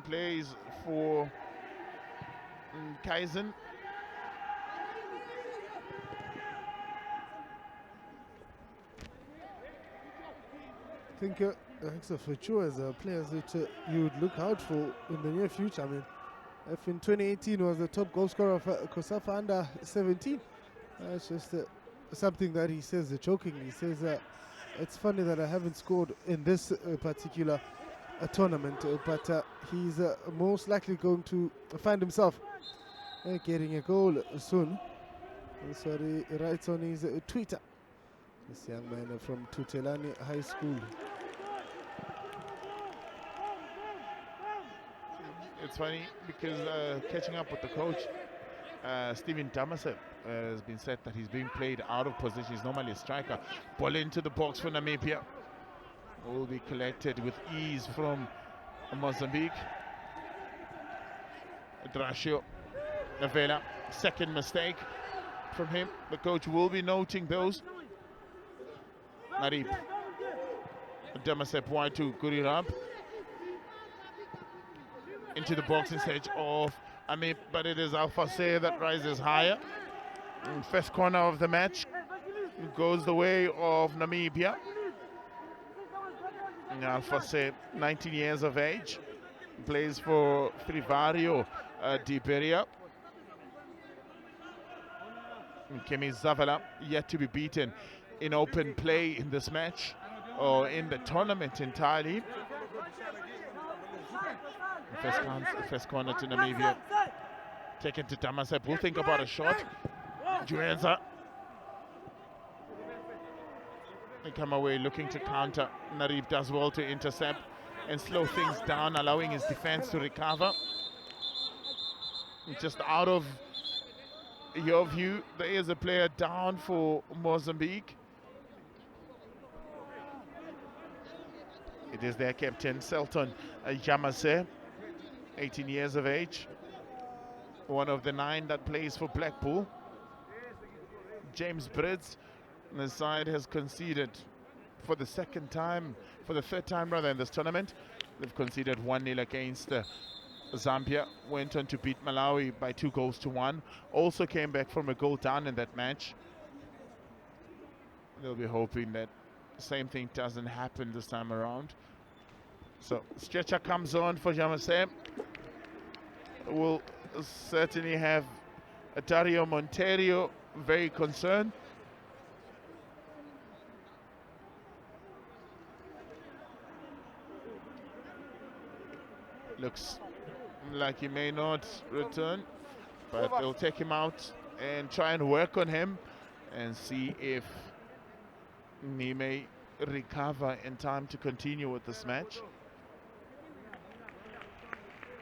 plays for Kaizen. I think Exafechu as players that you would look out for in the near future. I mean, if in 2018 was the top goal scorer of COSAFA under 17, it's just something that he says jokingly. He says, it's funny that I haven't scored in this particular tournament, but he's most likely going to find himself getting a goal soon. That's what he writes on his Twitter. This young man from Tutelani High School. It's funny because catching up with the coach, Steven Damasev has been said that he's being played out of position. He's normally a striker. Ball into the box for Namibia. Will be collected with ease from Mozambique. Drashio Navela, second mistake from him. The coach will be noting those. Narib Damasev wide to Gurirab. Into the box instead of Amib, but it is Alfase that rises higher. First corner of the match goes the way of Namibia. Alfase, 19 years of age, plays for Frivario di Beria. Kemi Zavala yet to be beaten in open play in this match or in the tournament entirely. First corner to Namibia. Taken to Damasev. We'll think about a shot. Juenza. They come away looking to counter. Narib does well to intercept and slow things down, allowing his defense to recover. Just out of your view, there is a player down for Mozambique. It is their captain, Selton Jamase, 18 years of age. One of the 9 that plays for Blackpool. James Bridds. The side has conceded for the third time rather in this tournament. They've conceded 1-0 against Zambia. Went on to beat Malawi by 2-1. Also came back from a goal down in that match. They'll be hoping that the same thing doesn't happen this time around. So stretcher comes on for Jamasem. Will certainly have Dario Monteiro very concerned. Looks like he may not return, but they'll take him out and try and work on him and see if he may recover in time to continue with this match.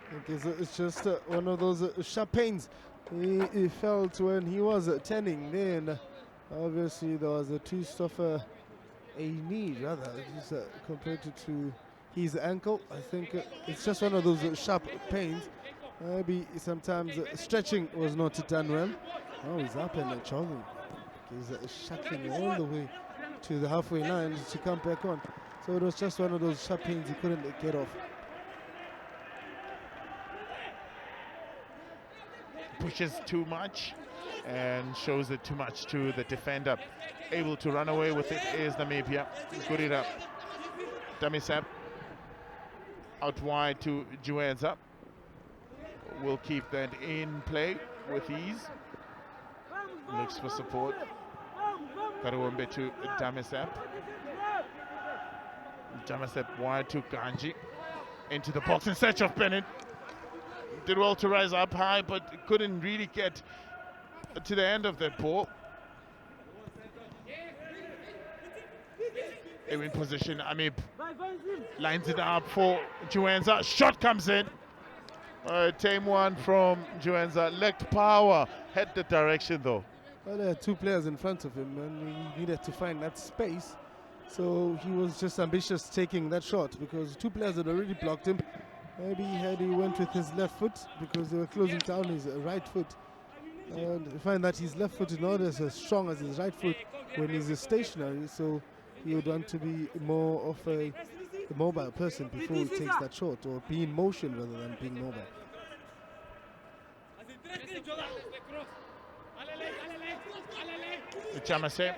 I think it's just one of those sharp pains he felt when he was turning. Then obviously there was a twist of a knee, rather, just compared to his ankle. I think it's just one of those sharp pains. Maybe sometimes stretching was not done well. Oh, he's up and jogging. He's shuttling all the way to the halfway line to come back on. So it was just one of those sharp pains he couldn't get off. Pushes too much and shows it too much to the defender. Able to run away with it is Namibia. Good it up. Damisap out wide to Juenza. Will keep that in play with ease. Looks for support. Karuombe to Damisap. Damisap wide to Ganji. Into the box in search of Bennett. Did well to rise up high, but couldn't really get to the end of that ball. In position, Amib lines it up for Juenza. Shot comes in. Tame one from Juenza. Lacked power. Had the direction though. Well, there are two players in front of him, and he needed to find that space. So he was just ambitious taking that shot because two players had already blocked him. Maybe he went with his left foot because they were closing down his right foot. And you find that his left foot is not as strong as his right foot when he's stationary. So he would want to be more of a mobile person before he takes that shot, or be in motion rather than being mobile. Chamase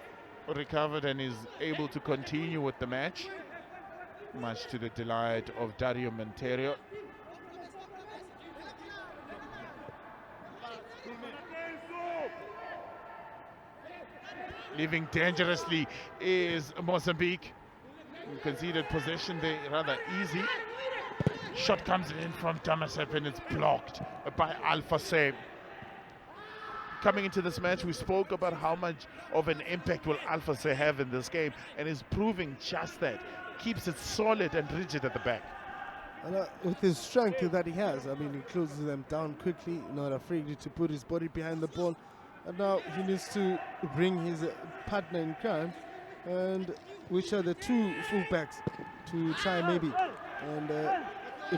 recovered and is able to continue with the match, much to the delight of Dario Monteiro. Leaving dangerously is Mozambique. Conceded possession there rather easy. Shot comes in from Damasep and it's blocked by Alpha Same. Coming into this match, we spoke about how much of an impact will Alpha Same have in this game, and is proving just that. Keeps it solid and rigid at the back. And with his strength that he has, I mean, he closes them down quickly, not afraid to put his body behind the ball. And now he needs to bring his partner in crime, and which are the two fullbacks, to try maybe and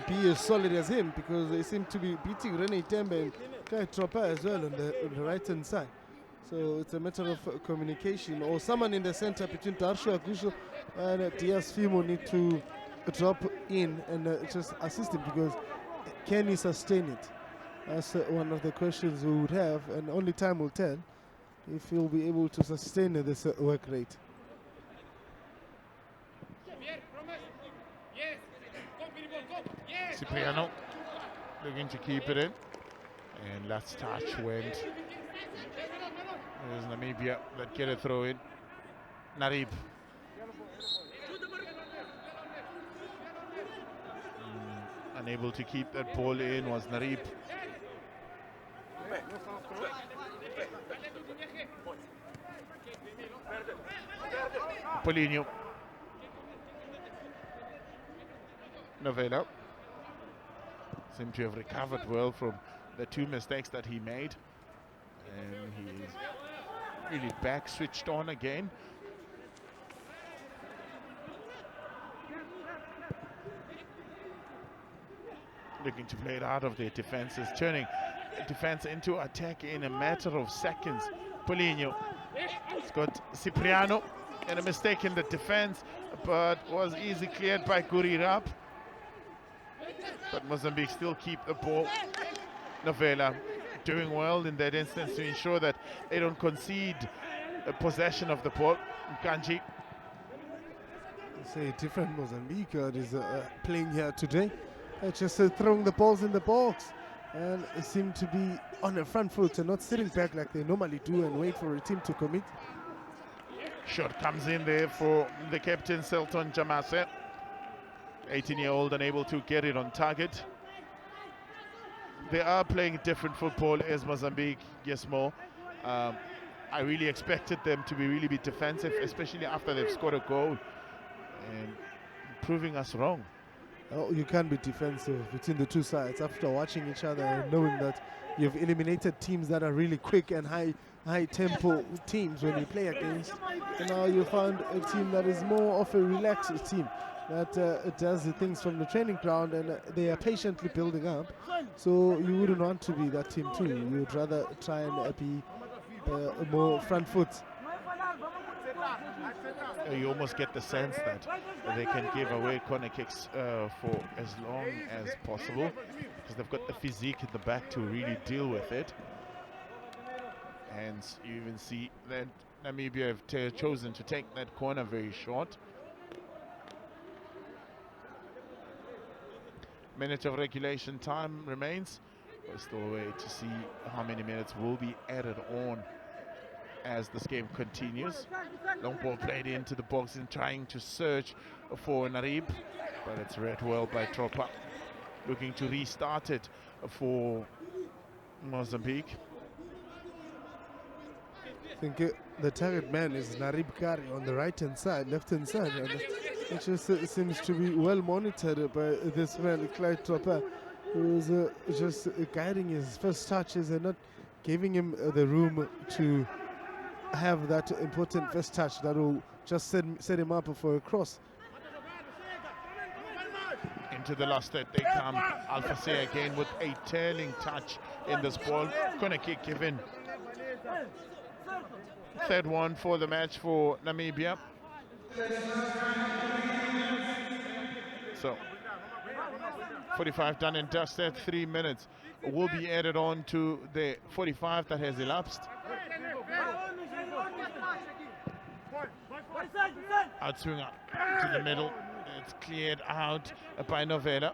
be as solid as him, because they seem to be beating Rene Tembe and Kai Tropa as well on the right hand side. So it's a matter of communication, or someone in the center between Darshu Agusho and Diaz Fimo need to drop in and just assist him, because can he sustain it? That's one of the questions we would have, and only time will tell if he'll be able to sustain this work rate. Cipriano looking to keep it in, and last touch went. There's Namibia that get a throw in. Narib. Unable to keep that ball in was Narib. Paulinho. Novella seemed to have recovered well from the two mistakes that he made, and he's really back, switched on again. Looking to play it out of their defenses, turning defense into attack in a matter of seconds. Paulinho It's got Cipriano and a mistake in the defense, but was easily cleared by Gurirab. But Mozambique still keep the ball. Novella doing well in that instance to ensure that they don't concede a possession of the ball. Kanji. It's a different Mozambique is playing here today. Just throwing the balls in the box and seem to be on the front foot and not sitting back like they normally do and wait for a team to commit. Shot comes in there for the captain, Selton Jamase. 18-year-old unable to get it on target. They are playing different football as Mozambique, yes more. I really expected them to really be defensive, especially after they've scored a goal, and proving us wrong. Oh, you can't be defensive between the two sides after watching each other and knowing that you've eliminated teams that are really quick and high tempo teams when you play against. And now you found a team that is more of a relaxed team that does the things from the training ground, and they are patiently building up. So you wouldn't want to be that team too. You would rather try and be more front foot. You almost get the sense that they can give away corner kicks for as long as possible, because they've got the physique in the back to really deal with it. And you even see that Namibia have chosen to take that corner very short. Minute of regulation time remains. We're still waiting to see how many minutes will be added on as this game continues. Long ball played into the box and trying to search for Narib, but it's read well by Tropa. Looking to restart it for Mozambique. I think the target man is Narib Kari on the right-hand side, left-hand side, and it just seems to be well monitored by this man, Clyde Tropa, who is just guiding his first touches and not giving him the room to have that important first touch that will just set him up for a cross. Into the last third they come. Alpha Say again with a turning touch in this ball. Corner kick given. Third one for the match for Namibia. So 45 done and dusted. 3 minutes will be added on to the 45 that has elapsed. Outswing up to the middle. It's cleared out by Novella.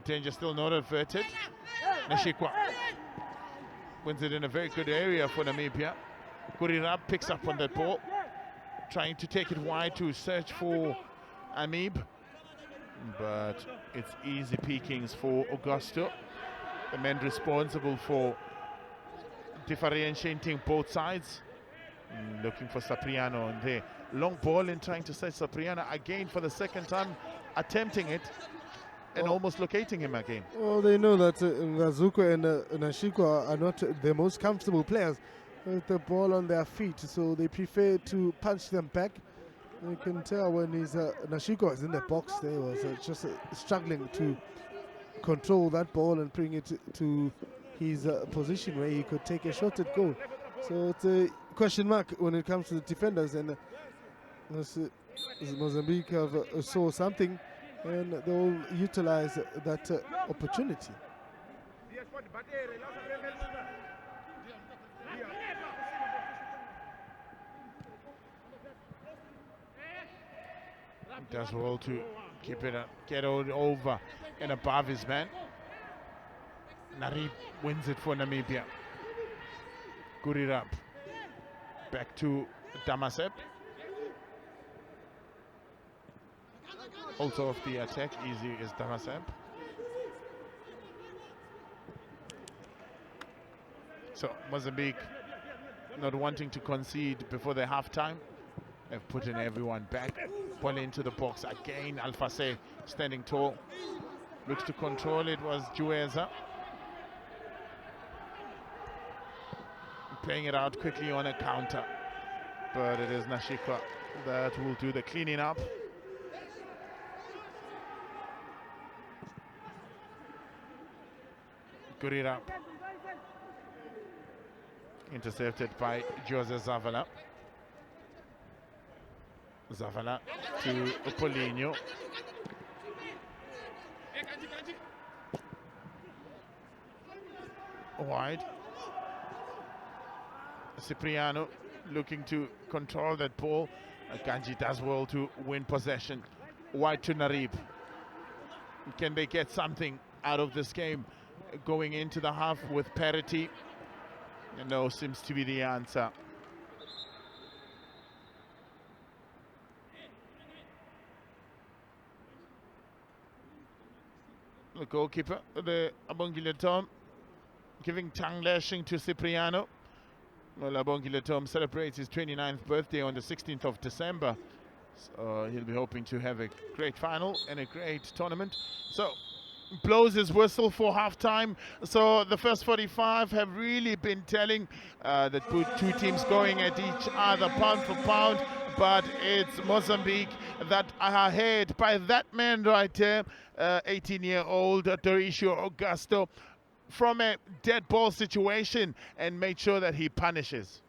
Danger still not averted. Nashikwa wins it in a very good area for Namibia. Kurirab picks up on that ball, trying to take it wide to search for Amib, but it's easy pickings for Augusto, the man responsible for differentiating both sides. Looking for Cipriano on there. Long ball and trying to search Cipriano again for the second time, attempting it and almost locating him again. Well, they know that Ngazuko and Nashiko are not the most comfortable players with the ball on their feet, so they prefer to punch them back. You can tell when Nashiko is in the box, they was just struggling to control that ball and bring it to his position where he could take a shot at goal. So it's a question mark when it comes to the defenders, and Mozambique have saw something and they'll utilize that opportunity. Does well to keep it get over and above his man. Narib wins it for Namibia. Gurirab back to Damasep. Also off the attack, easy is Damasep. So Mozambique not wanting to concede before the halftime. They've put in everyone back. Ball into the box again. Alfase standing tall. Looks to control it, was Jueza. Playing it out quickly on a counter. But it is Nashika that will do the cleaning up. Gurira Intercepted by Jose Zavala. Zavala to Paulinho. Wide. Cipriano looking to control that ball. Kanji does well to win possession. Wide to Narib. Can they get something out of this game going into the half with parity? No seems to be the answer. The goalkeeper, the Abongile Tom, giving tongue lashing to Cipriano. Well, Abongile Tom celebrates his 29th birthday on the 16th of December. So he'll be hoping to have a great final and a great tournament. So blows his whistle for halftime. So the first 45 have really been telling the two teams going at each other pound for pound. But it's Mozambique that are ahead by that man right there, 18-year-old Dorisio Augusto, from a dead ball situation and made sure that he punishes.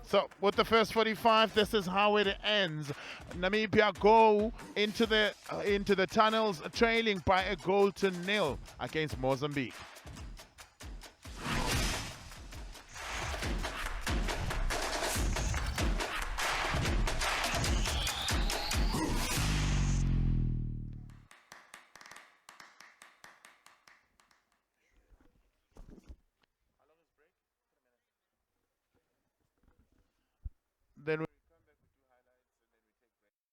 So with the first 45, this is how it ends. Namibia go into the tunnels trailing by a goal to nil against Mozambique. Then we come back with 2 highlights and then we take break.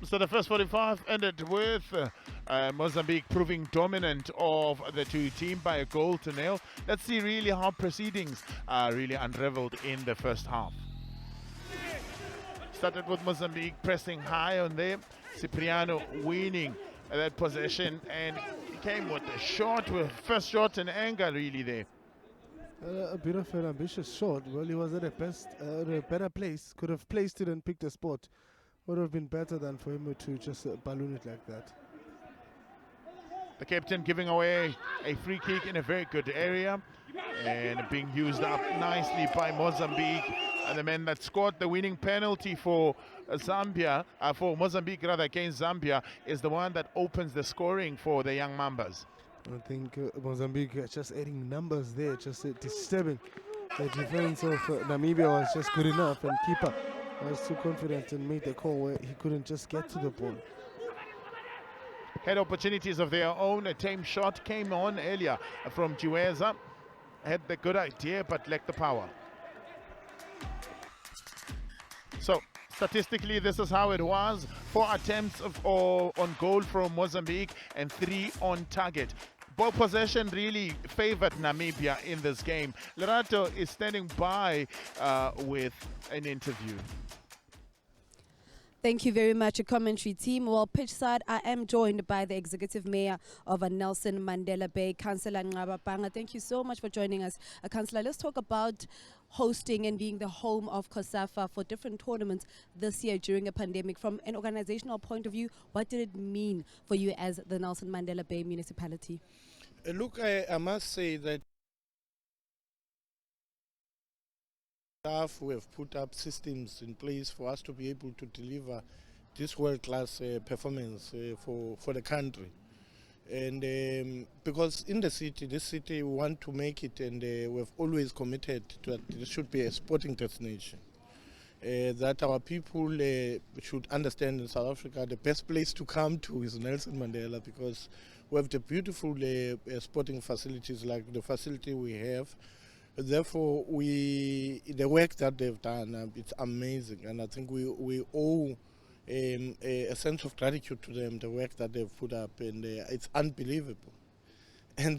So the first 45 ended with Mozambique proving dominant of the two team by a goal to nil. Let's see really how proceedings really unraveled in the first half. Started with Mozambique pressing high on there. Cipriano winning that possession and came with a shot, with first shot in anger really there. A bit of an ambitious shot. Well, he was at a better place. Could have placed it and picked a spot. Would have been better than for him to just balloon it like that. The captain giving away a free kick in a very good area and being used up nicely by Mozambique. And the man that scored the winning penalty for for Mozambique rather, against Zambia, is the one that opens the scoring for the young Mambas. I think Mozambique just adding numbers there, just disturbing. The defense of Namibia was just good enough, and keeper was too confident and made the call where he couldn't just get to the ball. Had opportunities of their own. A tame shot came on earlier from Chiweza. Had the good idea but lacked the power. So statistically, this is how it was. 4 attempts on goal from Mozambique and 3 on target. Ball possession really favored Namibia in this game. Lerato is standing by with an interview. Thank you very much, commentary team. Well, pitch side, I am joined by the executive mayor of Nelson Mandela Bay, Councillor Ngaba Banga. Thank you so much for joining us. Councillor, let's talk about hosting and being the home of COSAFA for different tournaments this year during a pandemic. From an organizational point of view, what did it mean for you as the Nelson Mandela Bay municipality? Look, I must say that staff who have put up systems in place for us to be able to deliver this world-class performance for the country. And because in this city we want to make it, and we've always committed to that it should be a sporting destination. That our people should understand in South Africa the best place to come to is Nelson Mandela, because we have the beautiful sporting facilities like the facility we have. Therefore, the work that they've done, it's amazing, and I think we owe a sense of gratitude to them, the work that they've put up, and it's unbelievable.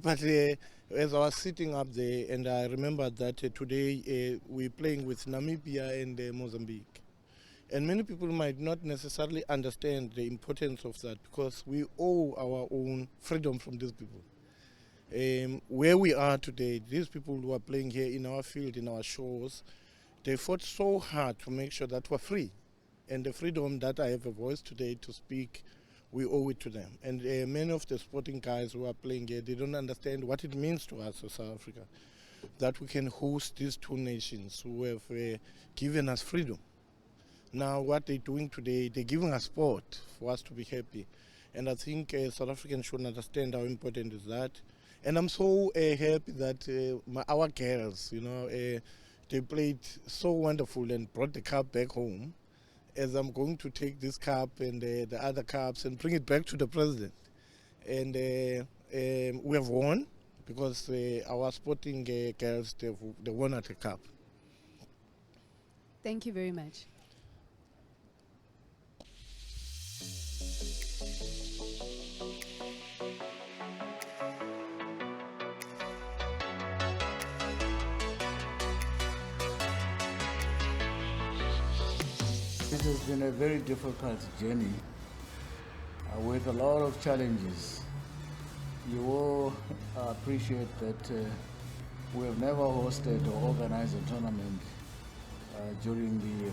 But as I was sitting up there, and I remember that today we're playing with Namibia and Mozambique. And many people might not necessarily understand the importance of that, because we owe our own freedom from these people. Where we are today, these people who are playing here in our field, in our shores, they fought so hard to make sure that we're free. And the freedom that I have a voice today to speak, we owe it to them. And many of the sporting guys who are playing here, they don't understand what it means to us as South Africa, that we can host these two nations who have given us freedom. Now what they're doing today, they're giving us sport for us to be happy. And I think South Africans should understand how important is that. And I'm so happy that our girls, they played so wonderful and brought the cup back home. As I'm going to take this cup and the other cups and bring it back to the president. And we have won, because our sporting girls, they won at the cup. Thank you very much. It has been a very difficult journey with a lot of challenges. You all appreciate that we have never hosted or organized a tournament during the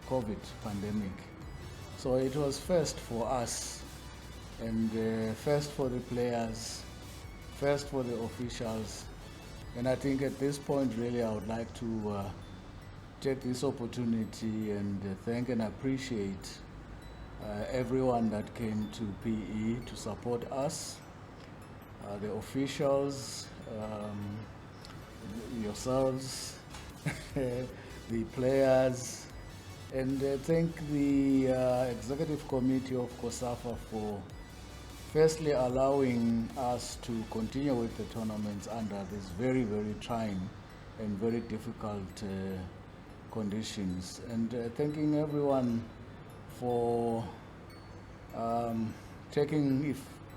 COVID pandemic. So it was first for us, and first for the players, first for the officials. And I think at this point really I would like to take this opportunity and thank and appreciate everyone that came to PE to support us, the officials, yourselves, the players, and thank the executive committee of COSAFA for firstly allowing us to continue with the tournaments under these very, very trying and very difficult conditions, and thanking everyone for taking,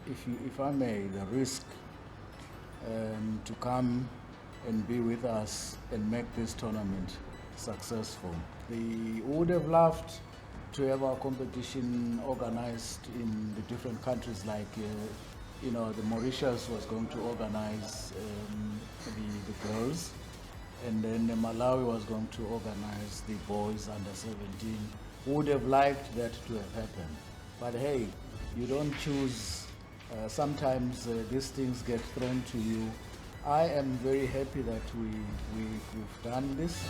if I may, the risk to come and be with us and make this tournament successful. We would have loved to have our competition organized in the different countries, like the Mauritius was going to organize the girls, and then Malawi was going to organize the boys under 17. Would have liked that to have happened, but hey, you don't choose. Sometimes these things get thrown to you. I am very happy that we've done this.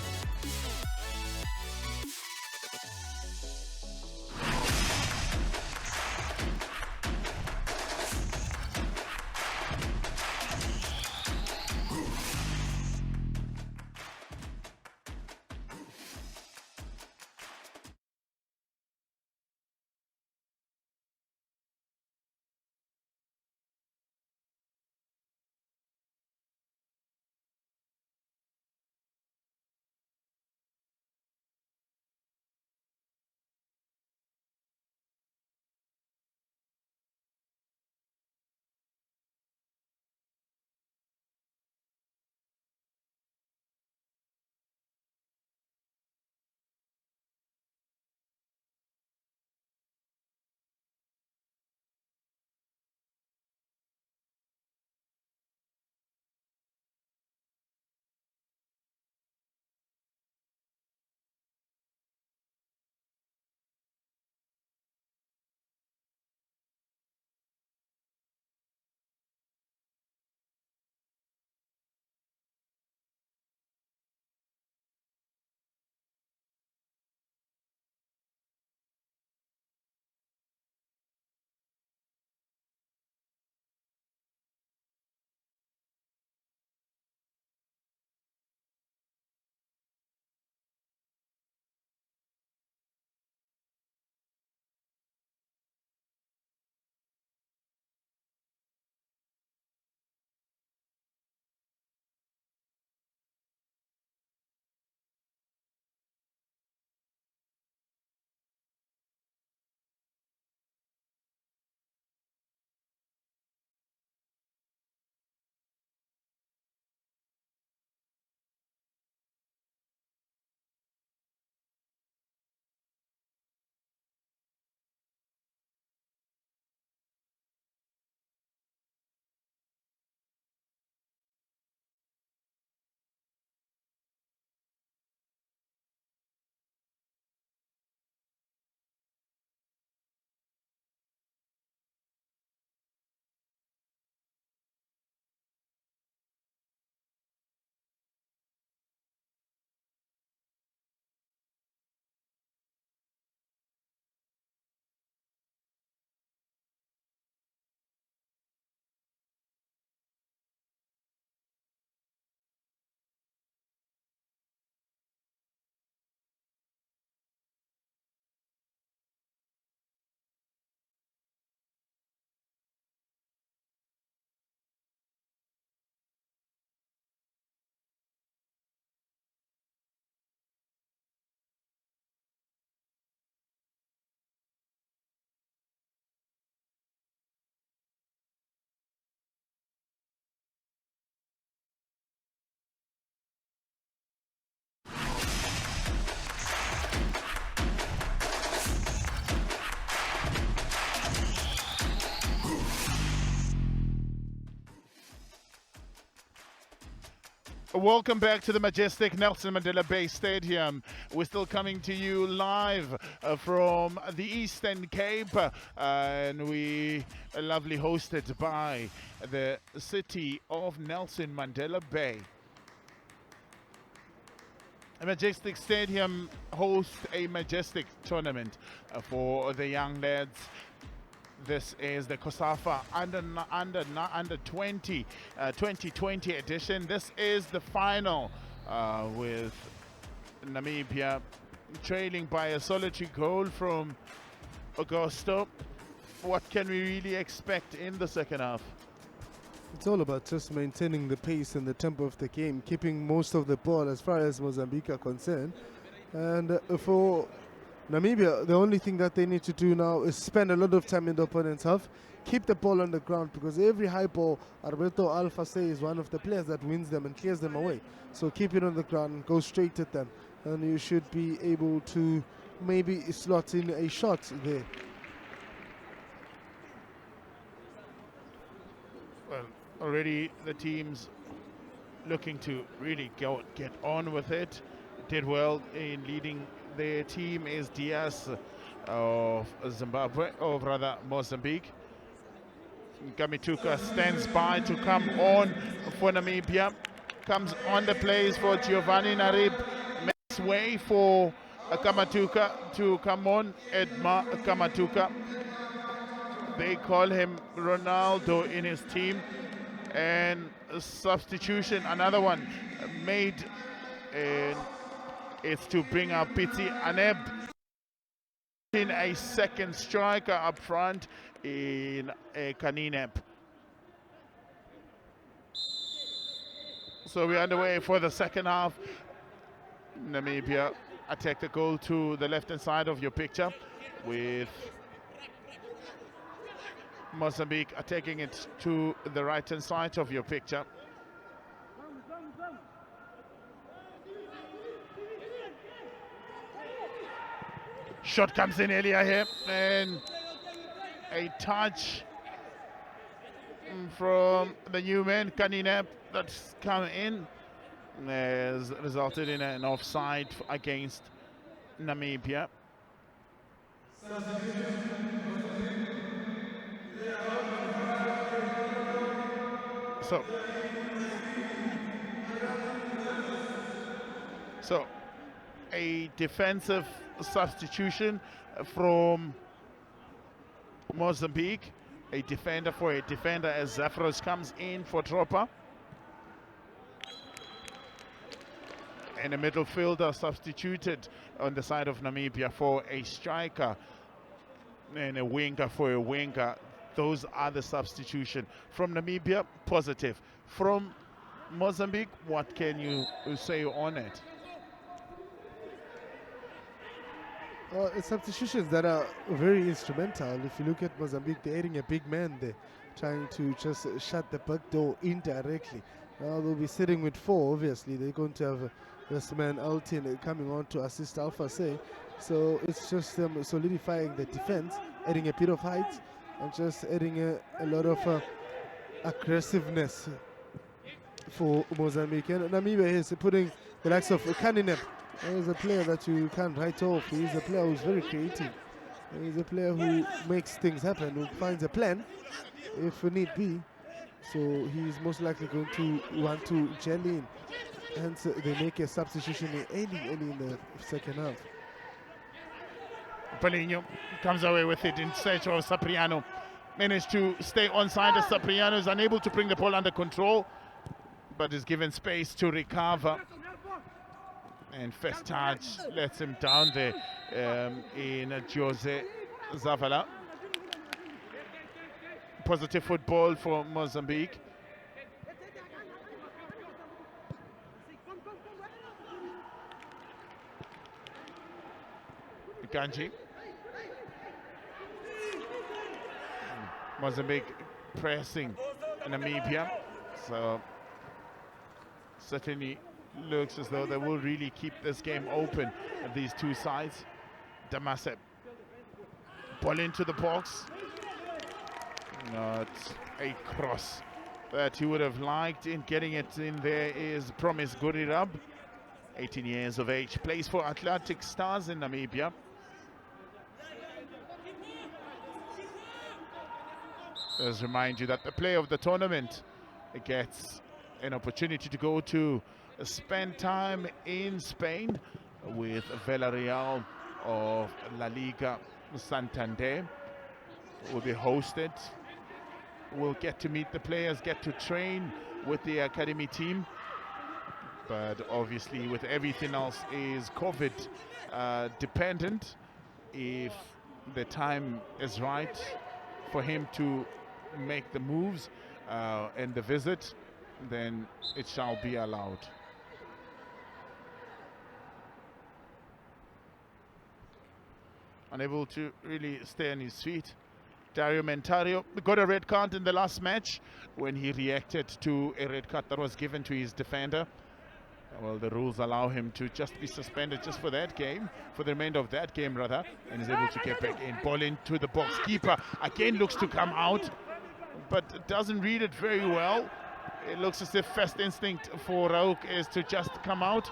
Welcome back to the majestic Nelson Mandela Bay Stadium. We're still coming to you live from the Eastern Cape, and we are lovely hosted by the city of Nelson Mandela Bay. A majestic stadium hosts a majestic tournament for the young lads. This is the COSAFA under 20 2020 edition. This is the final with Namibia trailing by a solitary goal from Augusto. What can we really expect in the second half? It's all about just maintaining the pace and the tempo of the game, keeping most of the ball as far as Mozambique are concerned. And for Namibia, the only thing that they need to do now is spend a lot of time in the opponent's half, keep the ball on the ground, because every high ball, Alberto Alfa say, is one of the players that wins them and clears them away. So keep it on the ground and go straight at them, and you should be able to maybe slot in a shot there. Well, already the team's looking to really get on with it. Did well in leading their team is Diaz of Zimbabwe, or rather Mozambique. Kamituka stands by to come on for Namibia. Comes on the plays for Giovanni Narib. Makes way for Kamatuka to come on. Edma Kamatuka. They call him Ronaldo in his team. And a substitution, another one made, and it's to bring up Piti Aneb in a second striker up front in Kaninep. So we're underway for the second half. Namibia attack the goal to the left-hand side of your picture, with Mozambique attacking it to the right-hand side of your picture. Shot comes in earlier here, and a touch from the new man, Kaninep, that's come in, has resulted in an offside against Namibia. So a defensive substitution from Mozambique, a defender for a defender, as Zafros comes in for Tropa. And a midfielder substituted on the side of Namibia for a striker, and a winger for a winger. Those are the substitution. From Namibia, positive. From Mozambique, what can you say on it? It's substitutions that are very instrumental. If you look at Mozambique, they're adding a big man there, trying to just shut the back door indirectly. Now they'll be sitting with 4, obviously. They're going to have this man Altin coming on to assist Alpha Say. So it's just them solidifying the defense, adding a bit of height, and just adding a lot of aggressiveness for Mozambique. And Namibia is putting the likes of Kaninep. He's a player that you can't write off. He's a player who's very creative. He's a player who makes things happen, who finds a plan if need be. So he's most likely going to want to gel in. Hence, they make a substitution early in the second half. Palinho comes away with it in search of Sapriano. Managed to stay onside as Sapriano is unable to bring the ball under control, but is given space to recover. And Festage lets him down there in Jose Zavala. Positive football for Mozambique. Ganji. Mozambique pressing Namibia. So certainly looks as though they will really keep this game open at these two sides. Damase. Ball into the box. Not a cross that he would have liked. In getting it in there is Promise Gurirab, 18 years of age, plays for Atlantic Stars in Namibia. Let's remind you that the player of the tournament gets an opportunity to go to spend time in Spain with Villarreal of La Liga Santander. Will be hosted. We'll get to meet the players, get to train with the academy team. But obviously with everything else is COVID dependent. If the time is right for him to make the moves and the visit, then it shall be allowed. unable to really stay on his feet. Dario Mentario got a red card in the last match when he reacted to a red card that was given to his defender. Well, the rules allow him to just be suspended just for that game, for the remainder of that game rather, and is able to get back in. Ball into the box. Keeper again looks to come out, but doesn't read it very well. It looks as if first instinct for Rauk is to just come out,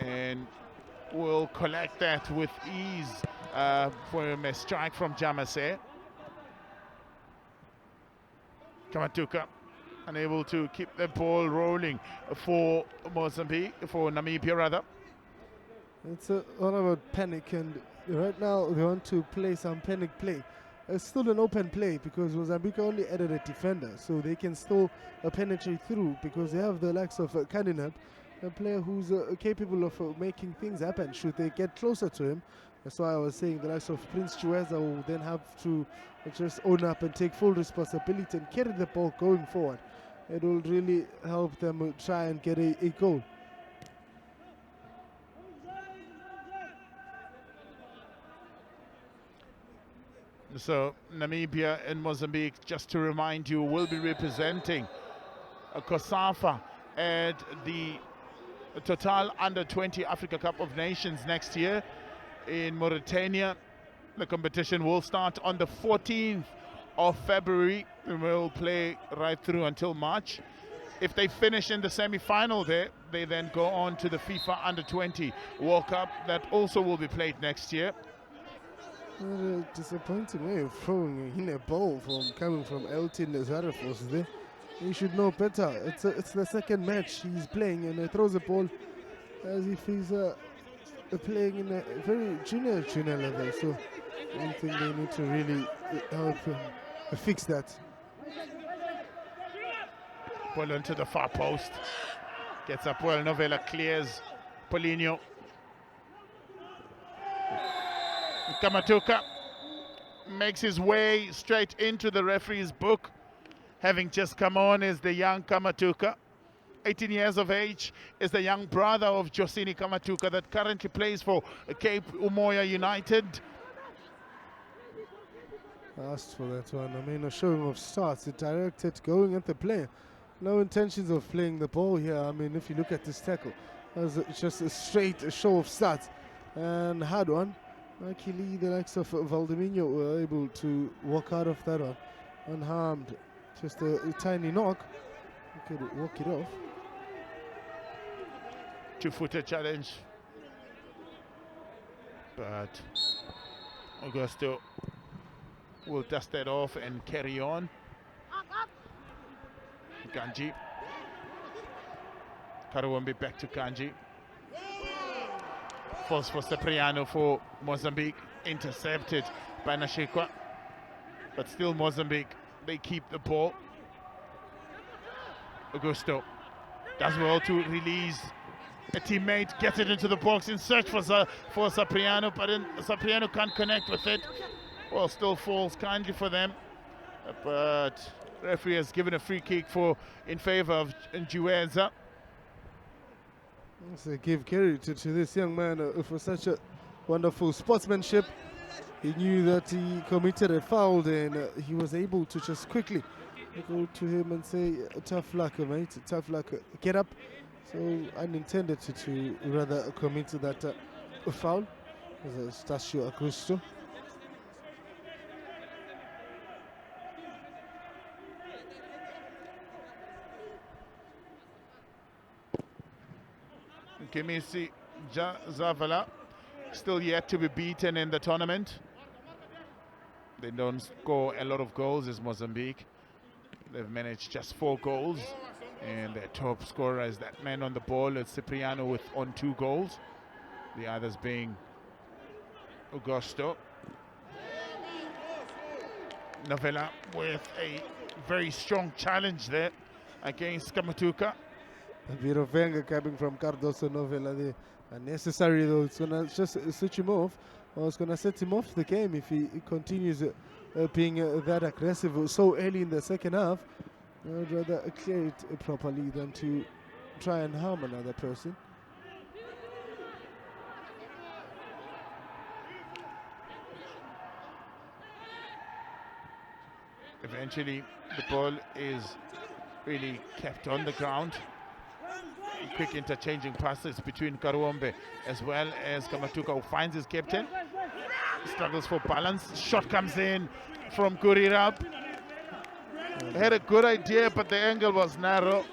and will collect that with ease for a strike from Jamase. Kamatuka unable to keep the ball rolling for Mozambique, for Namibia rather. It's all about panic, and right now they want to play some panic play. It's still an open play because Mozambique only added a defender, so they can still penetrate through because they have the likes of Kaninab, a player who's capable of making things happen should they get closer to him. That's why I was saying the likes of Prince Chiweza will then have to just own up and take full responsibility and carry the ball going forward. It will really help them try and get a goal. So Namibia and Mozambique, just to remind you, will be representing COSAFA at the Total Under-20 Africa Cup of Nations next year in Mauritania. The competition will start on the 14th of February and will play right through until March. If they finish in the semi-final there, they then go on to the FIFA Under-20 World Cup that also will be played next year. What a disappointing way of throwing in a ball coming from Elton Zarafos there. He should know better. It's the second match he's playing, and he throws the ball as if he's playing in a very junior level. So I think they need to really help him fix that. Ball into the far post. Gets up well. Novella clears. Paulinho. Kamatuka makes his way straight into the referee's book. Having just come on is the young Kamatuka. 18 years of age, is the young brother of Josini Kamatuka that currently plays for Cape Umoya United. Asked for that one. I mean, a showing of starts. It directed going at the player. No intentions of playing the ball here. I mean, if you look at this tackle, it's just a straight show of starts. And hard one. Luckily, the likes of Valdemino were able to walk out of that one unharmed. Just a tiny knock. You could walk it off. Two-footer challenge. But Augusto will dust that off and carry on. Kanji. Karuwambi back to Kanji. Falls for Cipriano for Mozambique. Intercepted by Nashikwa. But still Mozambique, they keep the ball. Augusto does well to release a teammate, gets it into the box in search for Cipriano, but Cipriano can't connect with it. Well, still falls kindly for them. But referee has given a free kick in favor of Chiweza. So give credit to this young man for such a wonderful sportsmanship. He knew that he committed a foul, and he was able to just quickly go to him and say, tough luck, mate, tough luck, get up. So unintended to rather commit that foul as Stasio Augusto. Kimisi Zavala still yet to be beaten in the tournament. They don't score a lot of goals as Mozambique. They've managed just 4 goals, and their top scorer is that man on the ball, it's Cipriano on 2 goals. The others being Augusto. Novella with a very strong challenge there against Kamatuka. A bit of anger coming from Cardoso Novella there. Unnecessary though, it's gonna just switch him off, or it's gonna set him off the game if he continues being that aggressive so early in the second half. I'd rather clear it properly than to try and harm another person. Eventually, the ball is really kept on the ground. Quick interchanging passes between Karuombe as well as Kamatuka, who finds his captain. Struggles for balance. Shot comes in from Kurirab. Had a good idea, but the angle was narrow.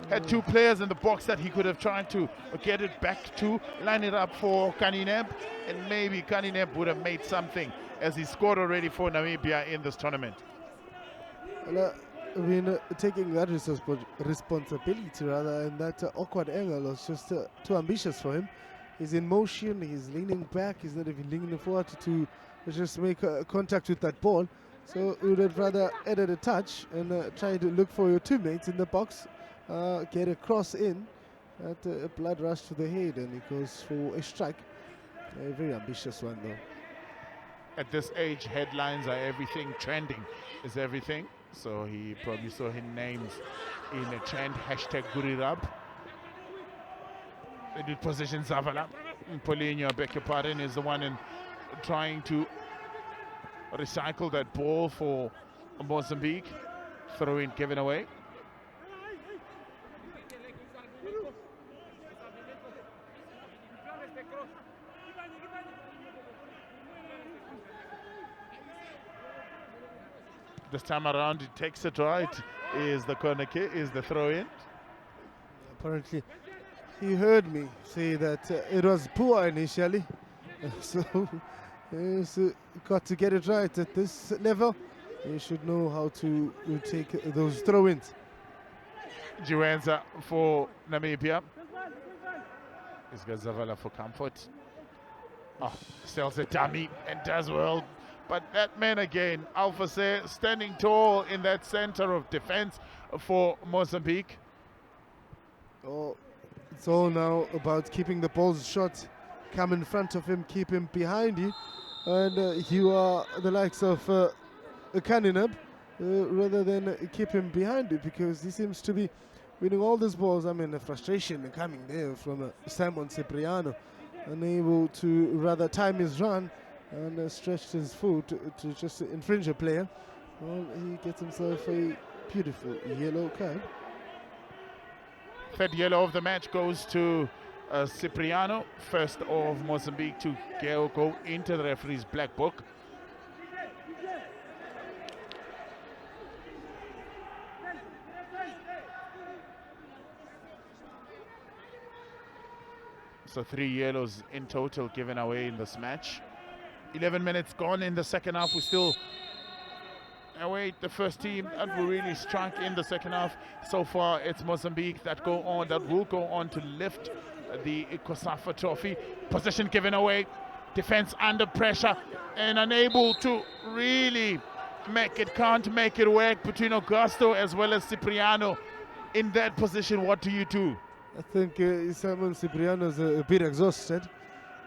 Had two players in the box that he could have tried to get it back to, line it up for Kanineb, and maybe Kanineb would have made something, as he scored already for Namibia in this tournament. Well, taking that responsibility rather, and that awkward angle was just too ambitious for him. He's in motion, he's leaning back, he's not even leaning forward to just make contact with that ball. So you would have rather added a touch and try to look for your teammates in the box, get a cross in, at a blood rush to the head, and he goes for a strike. A very ambitious one though. At this age, headlines are everything, trending is everything. So he probably saw his names in a trend, hashtag Gurirab. They did position Zavala. Paulinho, I beg your pardon, is the one in trying to recycle that ball for Mozambique. Throw in given away. This time around, he takes it right. Is the corner kick? Is the throw in? Apparently, he heard me say that it was poor initially, so he's got to get it right at this level. He should know how to take those throw-ins. Juenza for Namibia. He's got Zavala for comfort. Oh, sells a dummy and does well. But that man again, Alphase, standing tall in that center of defense for Mozambique. Oh, it's all now about keeping the balls short, come in front of him, keep him behind you, and you are the likes of Kaninab, rather than keep him behind you, because he seems to be winning all these balls. I mean, the frustration coming there from Simon Cipriano, unable to rather time his run and stretched his foot to just infringe a player. Well, he gets himself a beautiful yellow card. Third yellow of the match goes to Cipriano, first of Mozambique to go into the referee's black book. So 3 yellows in total given away in this match. 11 minutes gone in the second half. We still await the first team that will really strike in the second half. So far, it's Mozambique that will go on to lift the COSAFA trophy. Possession given away, defense under pressure, and unable to really can't make it work between Augusto as well as Cipriano in that position. What do you do? I think Simon Cipriano is a bit exhausted.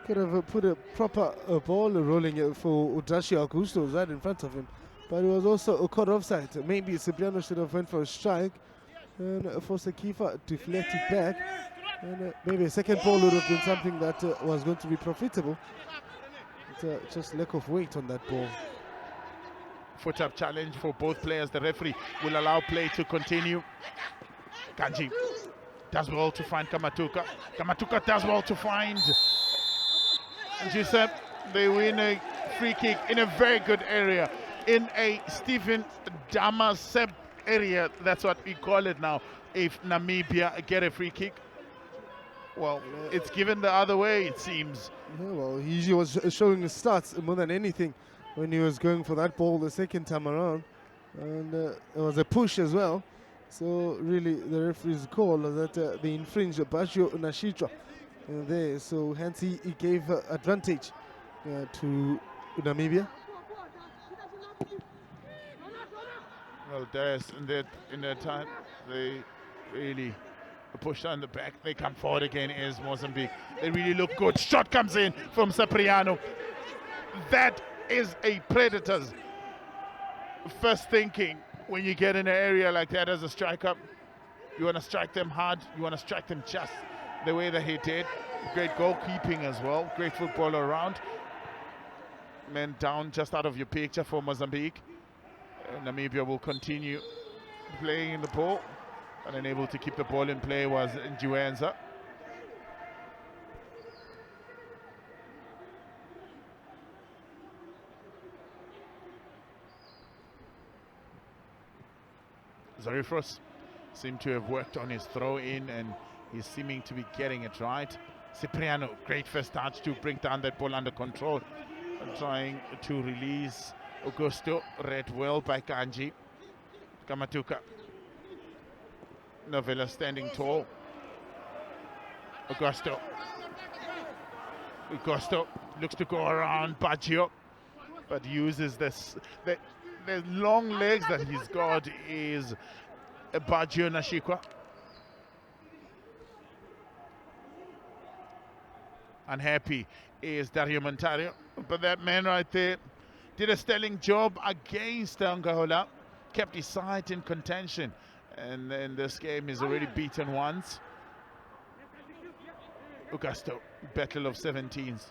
Could have put a proper ball rolling for Udashi Augusto right in front of him, but it was also caught offside. Maybe Cipriano should have went for a strike and forced the keeper to deflect it back, and maybe a second ball would have been something that was going to be profitable. It's just lack of weight on that ball. Foot up challenge for both players. The referee will allow play to continue. Kanji does well to find Kamatuka. Kamatuka does well to find Giuseppe. They win a free kick in a very good area, in a Stephen Damasep area. That's what we call it now. If Namibia get a free kick, well, it's given the other way, it seems. Yeah, well, he was showing his stats more than anything when he was going for that ball the second time around, and it was a push as well. So really, the referee's call that they infringed Bashio Nashitra there. So hence he gave advantage to Namibia. Well, there's in that time they really pushed on the back. They come forward again as Mozambique. They really look good. Shot comes in from Cipriano. That is a Predator's first thinking. When you get in an area like that as a striker, you want to strike them hard, you want to strike them just the way that he did. Great goalkeeping as well, great football around. Men down just out of your picture for Mozambique. Namibia will continue playing in the ball, and unable to keep the ball in play was Njuenza. Zarifros seemed to have worked on his throw in, and he's seeming to be getting it right. Cipriano, great first touch to bring down that ball under control, and trying to release Augusto, read well by Kanji. Kamatuka, Novella standing tall. Augusto looks to go around Baggio, but uses this the long legs that he's got is Baggio Nashikwa. Unhappy is Dario Montario, but that man right there did a sterling job against Angola, kept his side in contention, and in this game he's already beaten once. Augusto, battle of 17s,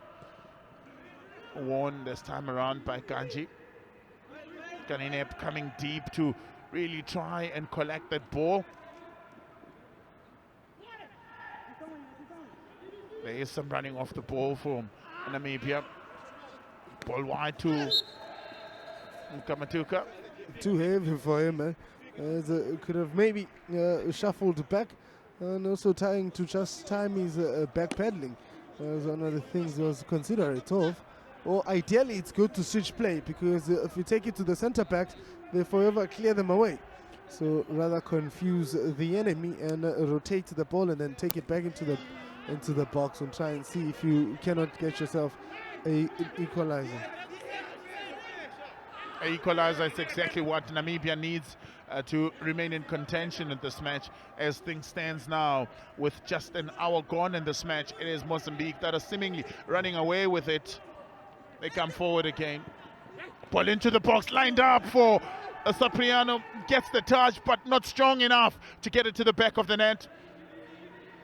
won this time around by Kanji. Kaninep coming deep to really try and collect that ball. There is some running off the ball from Namibia. Ball wide to Kamatuka. Too heavy for him, could have maybe shuffled back, and also trying to just time his back pedaling was one of the things he was considerate of. Or ideally it's good to switch play, because if you take it to the center backs, they forever clear them away. So rather confuse the enemy and rotate the ball and then take it back into the box and try and see if you cannot get yourself an equalizer. An equalizer is exactly what Namibia needs to remain in contention in this match. As things stands now, with just an hour gone in this match, it is Mozambique that are seemingly running away with it. They come forward again. Ball into the box, lined up for Cipriano. Gets the touch, but not strong enough to get it to the back of the net.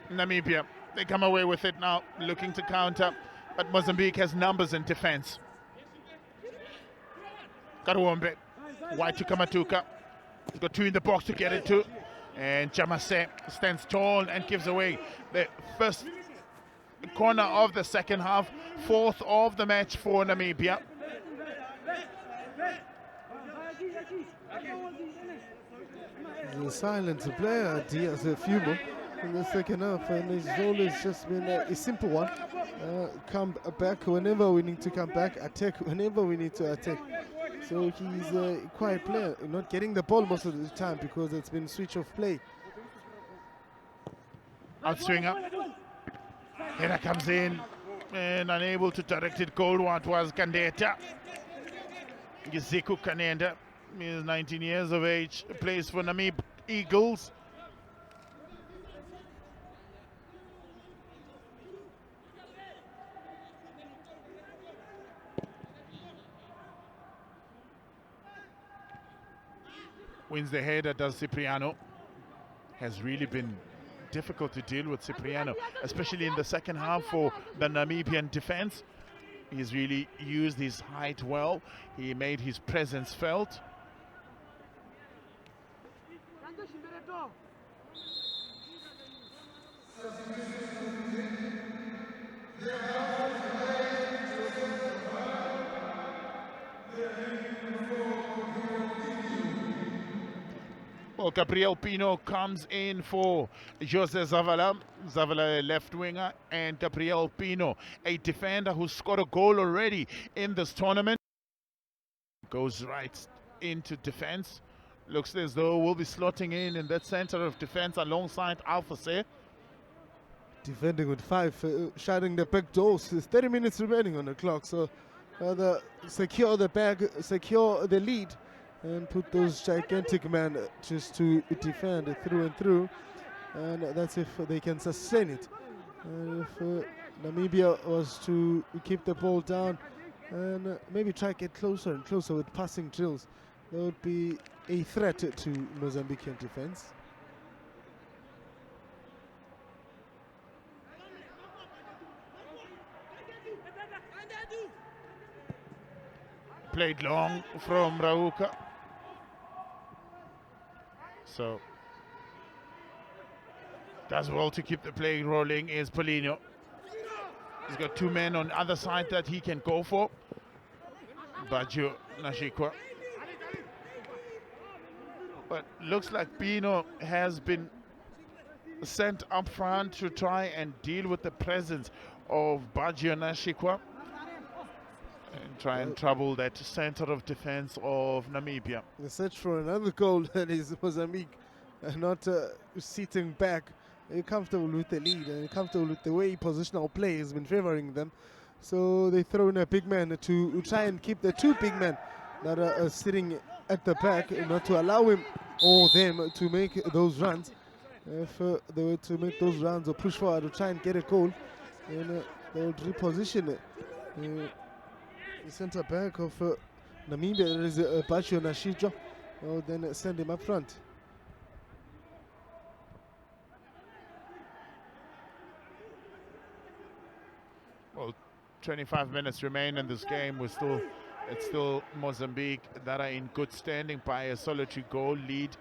Namibia, they come away with it now, looking to counter, but Mozambique has numbers in defense. Karuombe, wide to Kamatuka. He's got two in the box to get it to. And Jamase stands tall and gives away the first corner of the second half, fourth of the match for Namibia. The silent player, Diaz Fumo, in the second half, and it's always just been a simple one. Come back whenever we need to come back, attack whenever we need to attack. So he's a quiet player, not getting the ball most of the time because it's been switch of play. Outswinger. Header comes in and unable to direct it. Goal one was Kandeta. Giziku Kanenda is 19 years of age, plays for Namib Eagles. Wins the header, does Cipriano. Has really been difficult to deal with Cipriano, especially in the second half for the Namibian defense. He's really used his height well. He made his presence felt. Well, Gabriel Pino comes in for Jose Zavala. Zavala, a left winger, and Gabriel Pino, a defender who scored a goal already in this tournament. Goes right into defense. Looks as though we'll be slotting in that center of defense alongside Alphase. Defending with 5, shutting the back doors. There's 30 minutes remaining on the clock, so secure the bag, secure the lead, and put those gigantic men just to defend through and through, and that's if they can sustain it. And if Namibia was to keep the ball down and maybe try to get closer and closer with passing drills, that would be a threat to Mozambican defense. Played long from Rauka. So does well to keep the play rolling is Polino. He's got two men on the other side that he can go for. Baggio Nashikwa. But looks like Pino has been sent up front to try and deal with the presence of Baggio Nashikwa and try and trouble that center of defense of Namibia. The search for another goal that is Mozambique, not sitting back. They're comfortable with the lead and comfortable with the way positional play has been favoring them. So they throw in a big man to try and keep the two big men that are sitting at the back, not to allow him or them to make those runs. If they were to make those runs or push forward to try and get a goal, then they would reposition it. The centre back of Namibia, there is Baggio Nashikwa, then send him up front. Well, 25 minutes remain in this game. It's still Mozambique that are in good standing by a solitary goal lead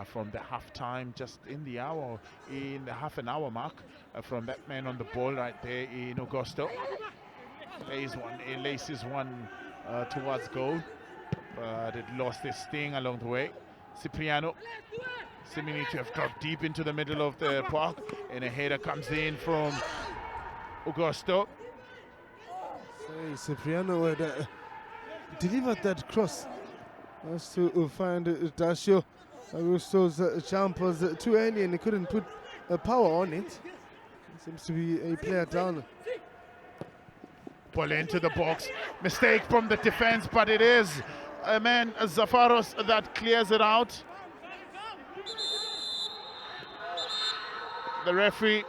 from the half-time, just in the half an hour mark from that man on the ball right there in Augusto. He laces one towards goal, but it lost its sting along the way. Cipriano seemingly to have dropped deep into the middle of the park, and a header comes in from Augusto. Cipriano had delivered that cross as to find Dasio. Augusto's jump was too early and he couldn't put power on it. Seems to be a player down. Ball into the box. Mistake from the defense, but it is a man, Zafaros, that clears it out. The referee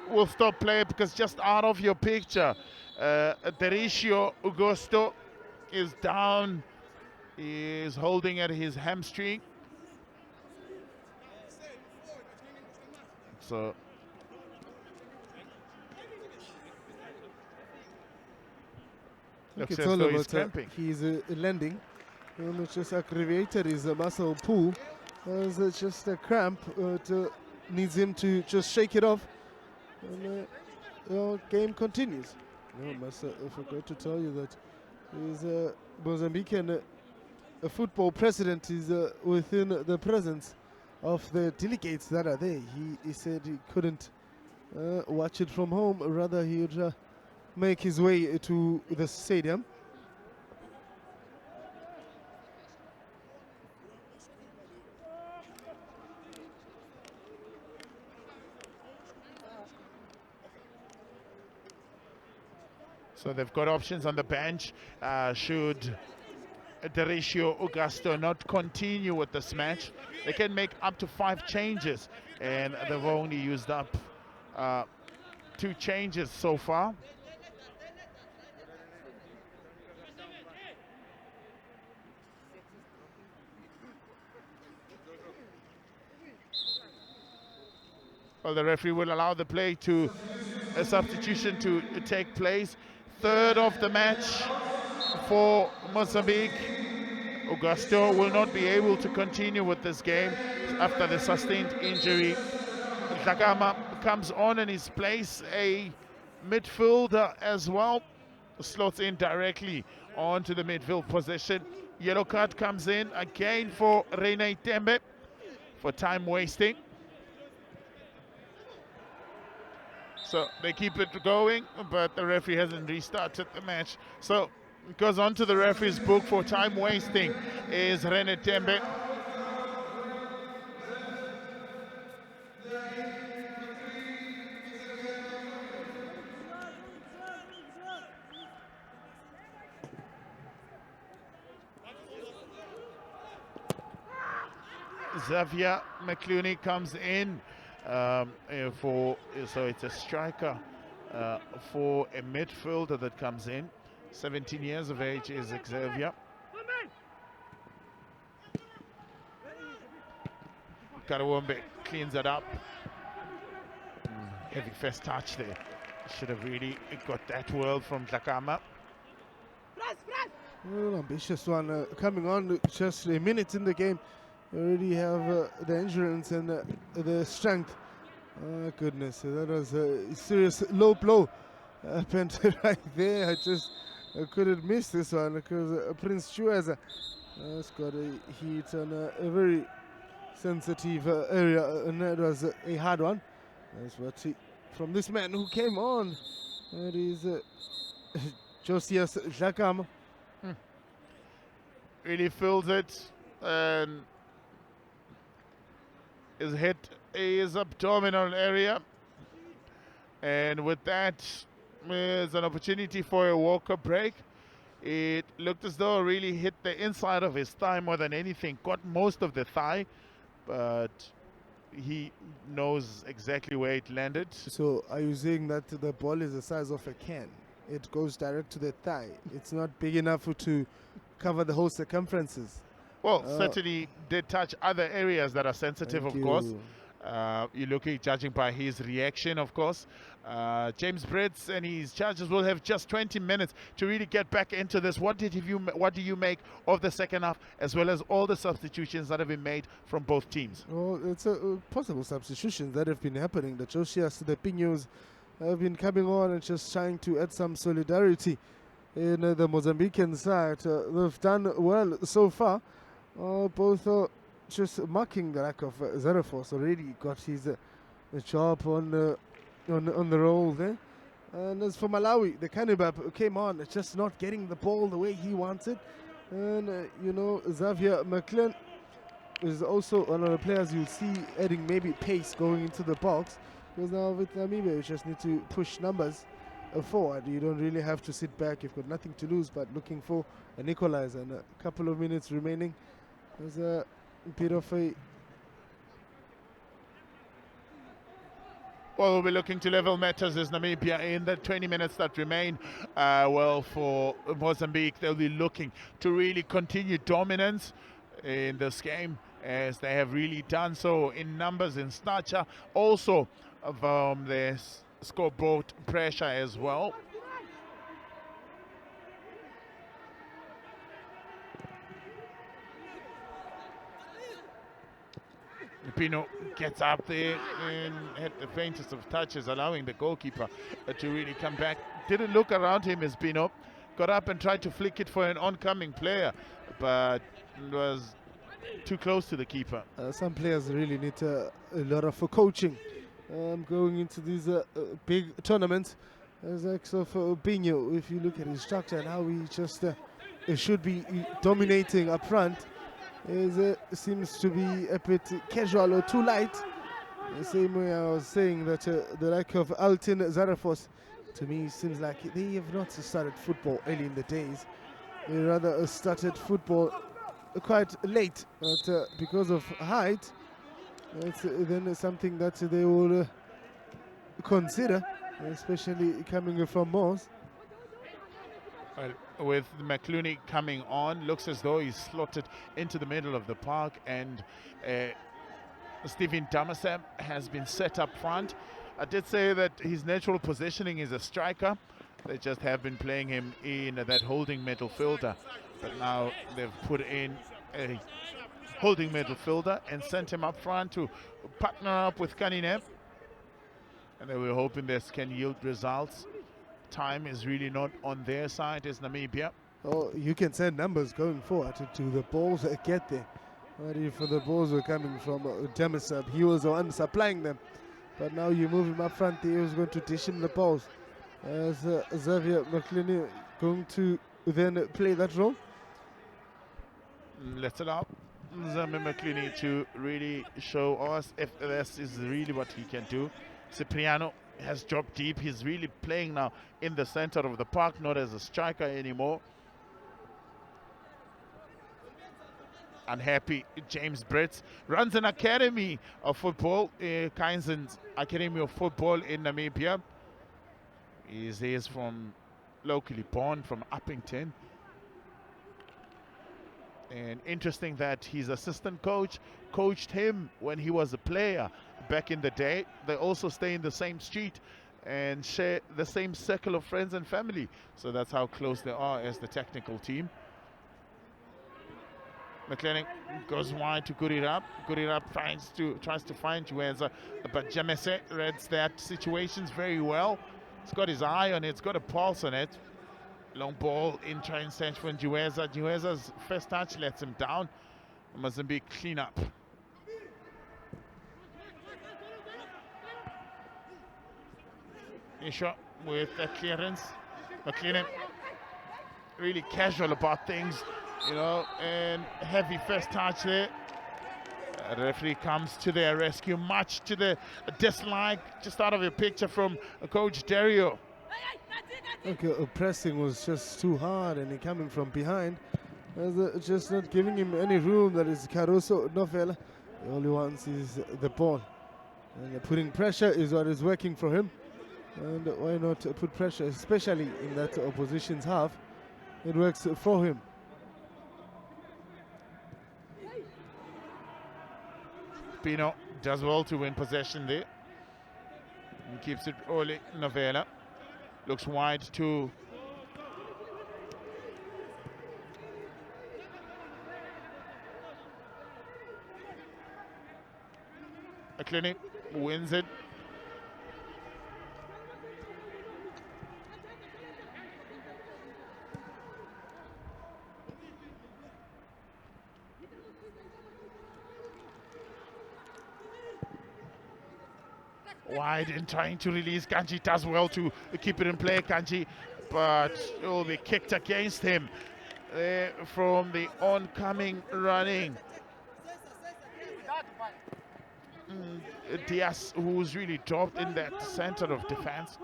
will stop play because just out of your picture, Derisio Augusto is down. He is holding at his hamstring. So looks as though he's cramping. He's landing. It's just aggravated his muscle pull. It's just a cramp. Needs him to just shake it off. And the game continues. I forgot to tell you that he's a Mozambican football president is within the presence of the delegates that are there. He said he couldn't watch it from home, rather he would make his way to the stadium. So they've got options on the bench. Should Derisio Augusto not continue with this match, they can make up to 5 changes, and they've only used up 2 changes so far. Well, the referee will allow the play to a substitution to take place. Third of the match for Mozambique. Augusto will not be able to continue with this game after the sustained injury. Dagama comes on in his place, a midfielder as well. Slots in directly onto the midfield position. Yellow card comes in again for Rene Tembe for time wasting. So they keep it going, but the referee hasn't restarted the match. So it goes on to the referee's book for time wasting is Rene Tembe. Xavier McClooney comes in so it's a striker for a midfielder that comes in. 17 years of age is Xavier. Karawombe cleans it up. Heavy first touch there. Should have really got that well from Dlakama. Ambitious one coming on just a minute in the game. already have the endurance and the strength. Oh, goodness, that was a serious low blow. Happened right there. I couldn't miss this one because Prince Chueza has got a hit on a very sensitive area, and that was a hard one. That's what from this man who came on. That is Josias Jacam. Really feels it and is hit his abdominal area. And with that, there's an opportunity for a Walker break. It looked as though it really hit the inside of his thigh more than anything. Got most of the thigh, but he knows exactly where it landed. So are you saying that the ball is the size of a can? It goes direct to the thigh. It's not big enough to cover the whole circumferences. Well, certainly did touch other areas that are sensitive, Thank of course. You're looking, judging by his reaction, of course. James Brits and his charges will have just 20 minutes to really get back into this. What do you make of the second half, as well as all the substitutions that have been made from both teams? Well, it's possible substitutions that have been happening. The Josias, the Pinos have been coming on and just trying to add some solidarity in the Mozambican side. They've done well so far. Both just marking the lack of Zarafos already got his job on the roll there. And as for Malawi, the Kanibab came on, just not getting the ball the way he wants it. And Xavier McLean is also one of the players you'll see adding maybe pace going into the box. Because now with Namibia, you just need to push numbers forward. You don't really have to sit back. You've got nothing to lose but looking for an equalizer. And a couple of minutes remaining. There's a bit of a... Well, we'll be looking to level matters as Namibia in the 20 minutes that remain. Well, for Mozambique, they'll be looking to really continue dominance in this game, as they have really done so in numbers, in stature, also their scoreboard pressure as well. Pino gets up there and had the faintest of touches, allowing the goalkeeper to really come back. Didn't look around him as Pino got up and tried to flick it for an oncoming player, but was too close to the keeper. Some players really need a lot of coaching going into these big tournaments. As of Pino, if you look at his structure and how he just should be dominating up front, seems to be a bit casual or too light. The same way I was saying that the lack of Altin Zarafos, to me, seems like they have not started football early in the days. They rather started football quite late, but because of height, it's then something that they will consider, especially coming from Moss. With McClooney coming on, looks as though he's slotted into the middle of the park, and Stephen Damasem has been set up front. I did say that his natural positioning is a striker. They just have been playing him in that holding midfielder, but now they've put in a holding midfielder and sent him up front to partner up with Kanine, and they were hoping this can yield results. Time is really not on their side as Namibia. Oh, you can send numbers going forward to the balls that get there. But if the balls were coming from Demisab, he was the one supplying them. But now you move him up front, he was going to dish him the balls. As Xavier McLean going to then play that role. Let's allow Xavier McLean to really show us if this is really what he can do. Cipriano has dropped deep. He's really playing now in the center of the park, not as a striker anymore. Unhappy James Brits runs an academy of football, Kaizen's Academy of Football in Namibia. He is from locally born from Uppington. And interesting that his assistant coach coached him when he was a player back in the day. They also stay in the same street and share the same circle of friends and family. So that's how close they are as the technical team. McLennan goes wide to Gurirab. Gurirab tries to find Jueza, but Jamese reads that situations very well. He's got his eye on it, he's got a pulse on it. Long ball in trying search for Jueza. Jueza's first touch lets him down. Mozambique clean up. Isha with the clearance. McLennan really casual about things, you know, and heavy first touch there. The referee comes to their rescue, much to the dislike, just out of a picture from Coach Dario. Okay, pressing was just too hard, and he coming from behind, just not giving him any room. That is Caruso Novella. All he wants is the ball, and putting pressure is what is working for him. And why not put pressure, especially in that opposition's half? It works for him. Pino does well to win possession there. He keeps it early. Novella looks wide to McLennan, wins it. Wide and trying to release. Kanji does well to keep it in play, Kanji, but it will be kicked against him from the oncoming running. Diaz, who's really dropped in that center of defense.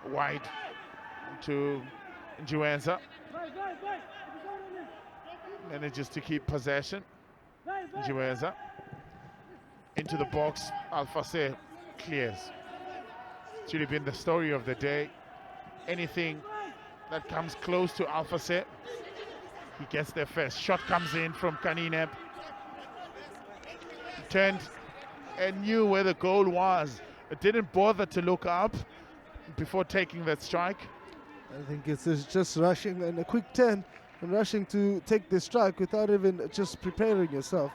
Wide to Juenza. Manages to keep possession. Juenza into the box. Alfase clears. It's really been the story of the day. Anything that comes close to Alfase, he gets there first. Shot comes in from Kanineb. Turned and knew where the goal was. It didn't bother to look up before taking that strike. I think it's just rushing and a quick turn and rushing to take the strike without even just preparing yourself.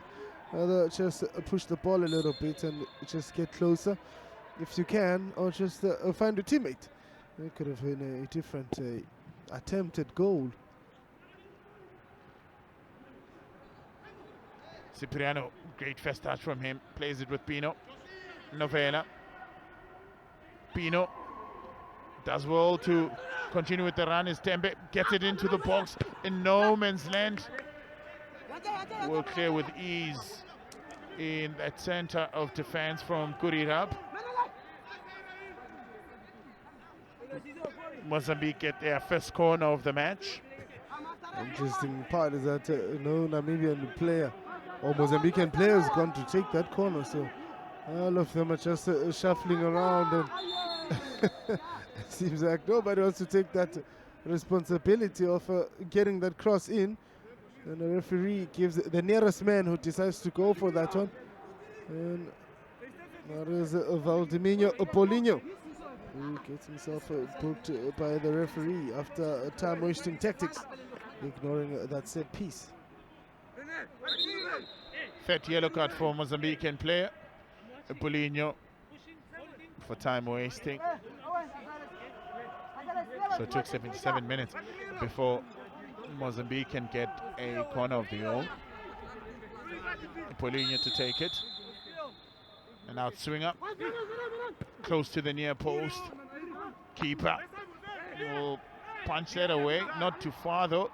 Rather just push the ball a little bit and just get closer if you can, or just find a teammate. It could have been a different attempted goal. Cipriano, great first touch from him, plays it with Pino. Novella. Pino does well to continue with the run. Is Tembe, gets it into the box in no man's land. Will clear with ease in that center of defense from Gurirab. Mozambique get their first corner of the match. Interesting part is that no Namibian player or Mozambican player has gone to take that corner, so all of them are just shuffling around, and it seems like nobody wants to take that responsibility of getting that cross in. And the referee gives the nearest man who decides to go for that one. And that is Valdemiro Paulinho, who gets himself booked by the referee after time-wasting tactics, ignoring that set piece. Third yellow card for Mozambican player, Paulinho, for time wasting. So it took 77 minutes before Mozambique can get a corner of their own. Paulinho to take it. And out swinger, close to the near post. Keeper will punch that away, not too far though.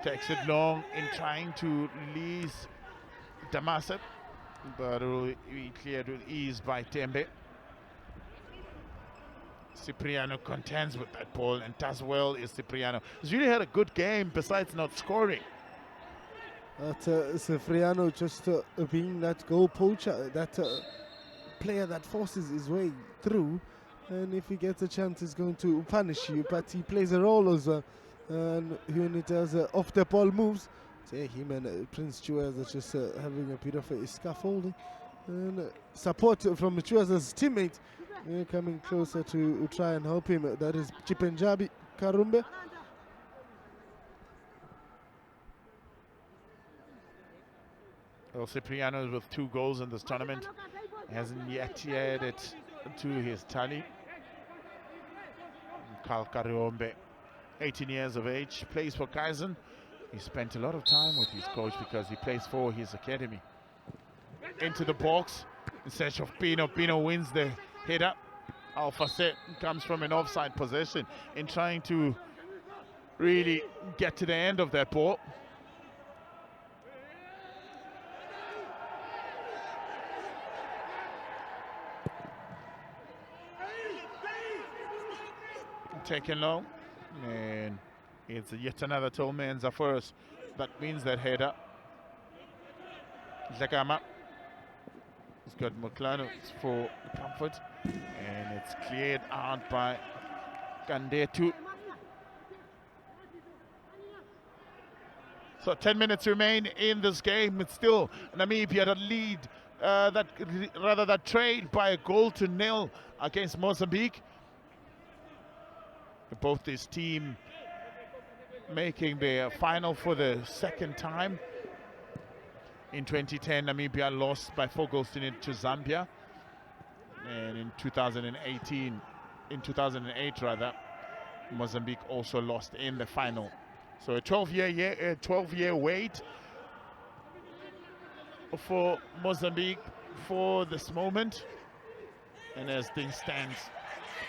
Takes it long in trying to release Damaset, but it will be cleared with ease by Tembe. Cipriano contends with that ball and does well is Cipriano. He's really had a good game besides not scoring. Cipriano just being that goal poacher, that player that forces his way through, and if he gets a chance, he's going to punish you. But he plays a role as well, and when he does off the ball moves, say him and Prince Chuaz are just having a bit of a scaffolding, and support from Chuaz's teammate coming closer to try and help him. That is Chipenjabi Karumbe. Well, Cipriano with 2 goals in this tournament hasn't yet added to his tally. Karl Karumbe, 18 years of age, plays for Kaizen. He spent a lot of time with his coach because he plays for his academy. Into the box in search of Pino. Pino wins the header. Alpha Set comes from an offside possession in trying to really get to the end of that ball. Taken low, and it's yet another Tolman's first. That means that header. Zagama. He's got Moklano for comfort, and it's cleared out by Kandetu. So 10 minutes remain in this game. It's still Namibia that lead, that trailed by a 1-0 against Mozambique. Both this team making their final for the second time. In 2010, Namibia lost by 4 goals to Zambia, and in 2008 rather, Mozambique also lost in the final. So a 12-year wait for Mozambique for this moment. And as things stand,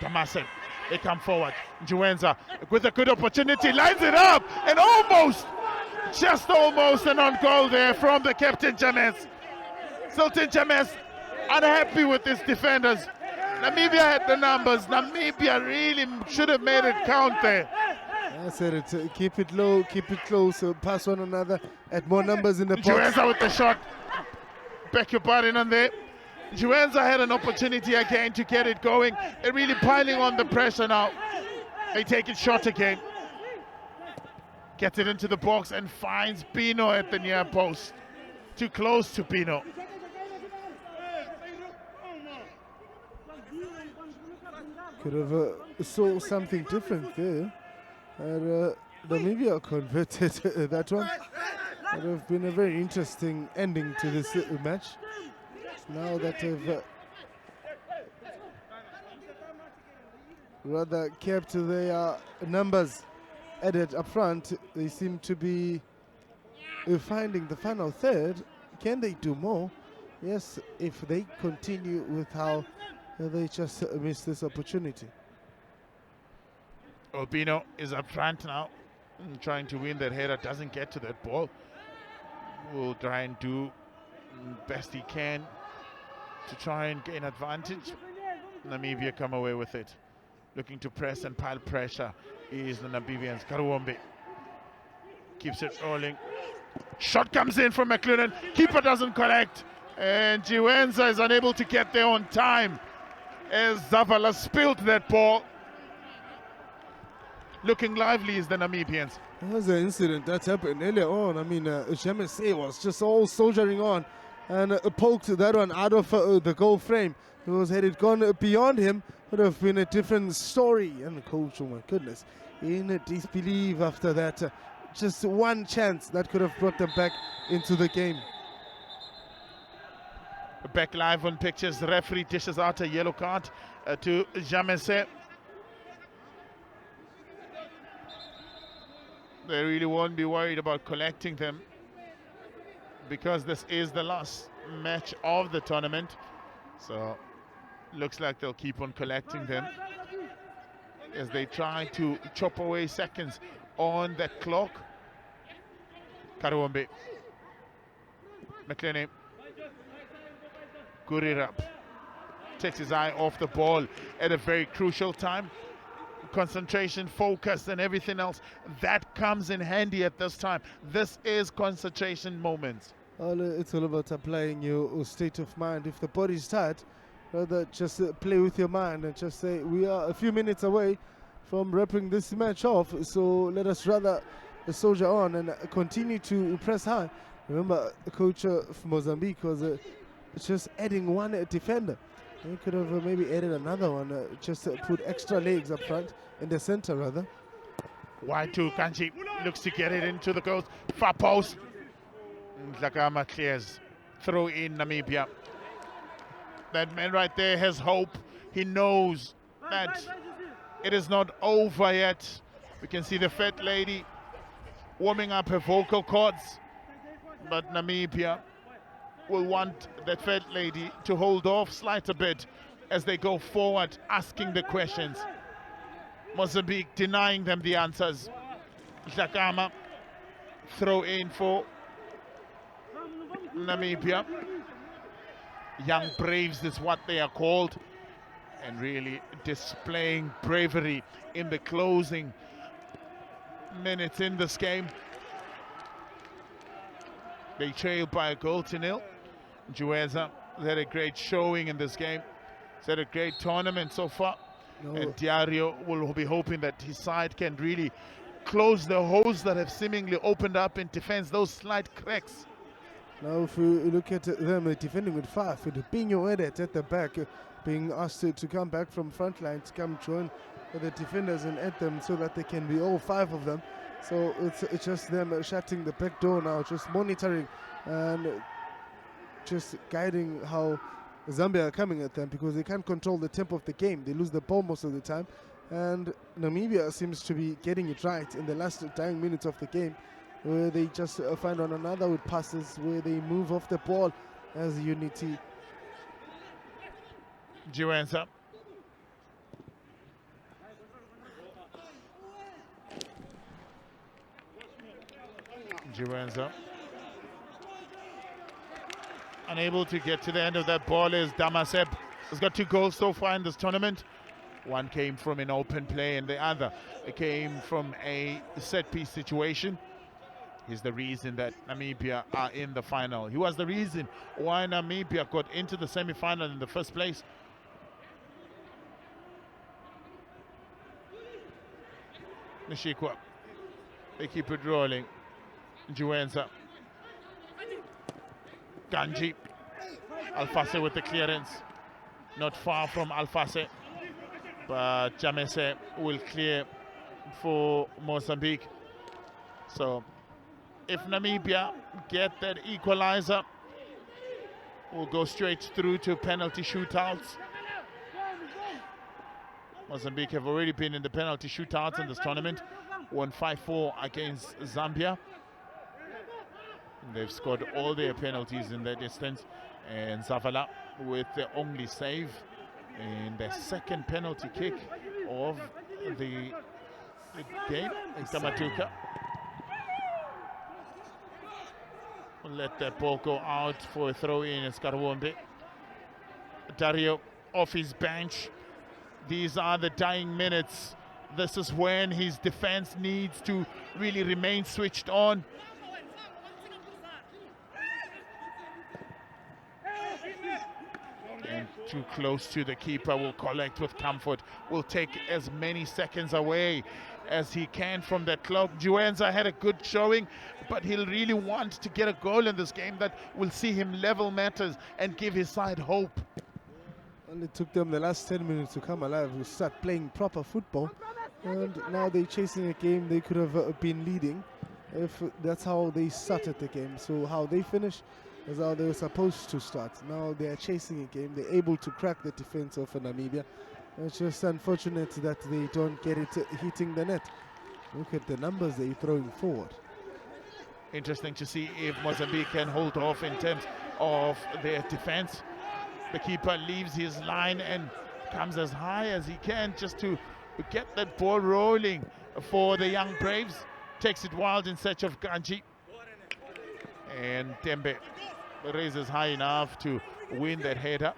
Damasen, they come forward. Juenza with a good opportunity, lines it up, and just almost an on goal there from the captain James. Sultan James unhappy with his defenders. Namibia had the numbers. Namibia really should have made it count there. I said it, keep it low, keep it close, pass one another, add more numbers in the box. Juenza with the shot. Beg your pardon on there. Juenza had an opportunity again to get it going. They're really piling on the pressure now. They take it short again. Gets it into the box and finds Pino at the near post. Too close to Pino. Could have saw something different there. And Namibia converted that one. It would have been a very interesting ending to this match. Now that they've rather kept their numbers added up front, they seem to be finding the final third. Can they do more? Yes, if they continue with how they just missed this opportunity. Albino is up front now, trying to win that header, doesn't get to that ball. Will try and do best he can to try and gain advantage. Namibia come away with it. Looking to press and pile pressure is the Namibians. Karuombe keeps it rolling. Shot comes in from McLennan. Keeper doesn't collect. And Juenza is unable to get there on time as Zavala spilled that ball. Looking lively is the Namibians. There was an incident that happened earlier on. I mean, James was just all soldiering on and poked that one out of the goal frame. It was had it gone beyond him, would have been a different story. And the coach, oh my goodness, in disbelief after that. Just one chance that could have brought them back into the game. Back live on pictures. The referee dishes out a yellow card to Jamese. They really won't be worried about collecting them because this is the last match of the tournament. So looks like they'll keep on collecting them as they try to chop away seconds on that clock. Karuombe, McLennan, Gurirap takes his eye off the ball at a very crucial time. Concentration, focus, and everything else that comes in handy at this time. This is concentration moments. It's all about applying your state of mind. If the body's tired, rather just play with your mind and just say we are a few minutes away from wrapping this match off, so let us rather soldier on and continue to press high. Remember, coach of Mozambique was just adding one defender. He could have maybe added another one, just put extra legs up front, in the center rather. Wide to Kanji, looks to get it into the goal. Far post. Dlakama clears. Throw in Namibia. That man right there has hope. He knows that it is not over yet. We can see the fat lady warming up her vocal cords. But Namibia will want that fat lady to hold off slight a bit as they go forward, asking the questions. Mozambique denying them the answers. Dlakama, throw in for Namibia. Young Braves is what they are called, and really displaying bravery in the closing minutes in this game. They trail by a goal to nil. Jueza had a great showing in this game. He's had a great tournament so far. And Diario will be hoping that his side can really close the holes that have seemingly opened up in defense, those slight cracks. Now if we look at them defending with 5, with Pinho Edet at the back, being asked to come back from front line to come join the defenders and add them so that they can be all 5 of them. So it's just them shutting the back door now, just monitoring and just guiding how Zambia are coming at them, because they can't control the tempo of the game. They lose the ball most of the time, and Namibia seems to be getting it right in the last dying minutes of the game, where they just find one another with passes, where they move off the ball as unity. Juenza. Juenza. Unable to get to the end of that ball is Damaseb. He's got 2 goals so far in this tournament. One came from an open play and the other came from a set-piece situation. He's the reason that Namibia are in the final. He was the reason why Namibia got into the semi-final in the first place. Nishikwa. They keep it rolling. Juenza. Ganji. Alfase with the clearance. Not far from Alfase. But Jamese will clear for Mozambique. So if Namibia get that equalizer, we'll go straight through to penalty shootouts. Mozambique have already been in the penalty shootouts in this tournament. Won 5-4 against Zambia. They've scored all their penalties in that distance. And Zavala with the only save in the second penalty kick of the game. Tamatuka will let that ball go out for a throw in. Skarwombe. Dario off his bench. These are the dying minutes. This is when his defense needs to really remain switched on. And too close to the keeper, will collect with comfort, will take as many seconds away as he can from that clock. Juenza had a good showing, but he'll really want to get a goal in this game that will see him level matters and give his side hope. And it took them the last 10 minutes to come alive, to start playing proper football. And now they're chasing a game they could have been leading if that's how they started the game. So how they finish is how they were supposed to start. Now they're chasing a game. They're able to crack the defense of Namibia. It's just unfortunate that they don't get it hitting the net. Look at the numbers they're throwing forward. Interesting to see if Mozambique can hold off in terms of their defense. The keeper leaves his line and comes as high as he can just to get that ball rolling for the young Braves. Takes it wild in search of Ganji. And Tembe raises high enough to win that header.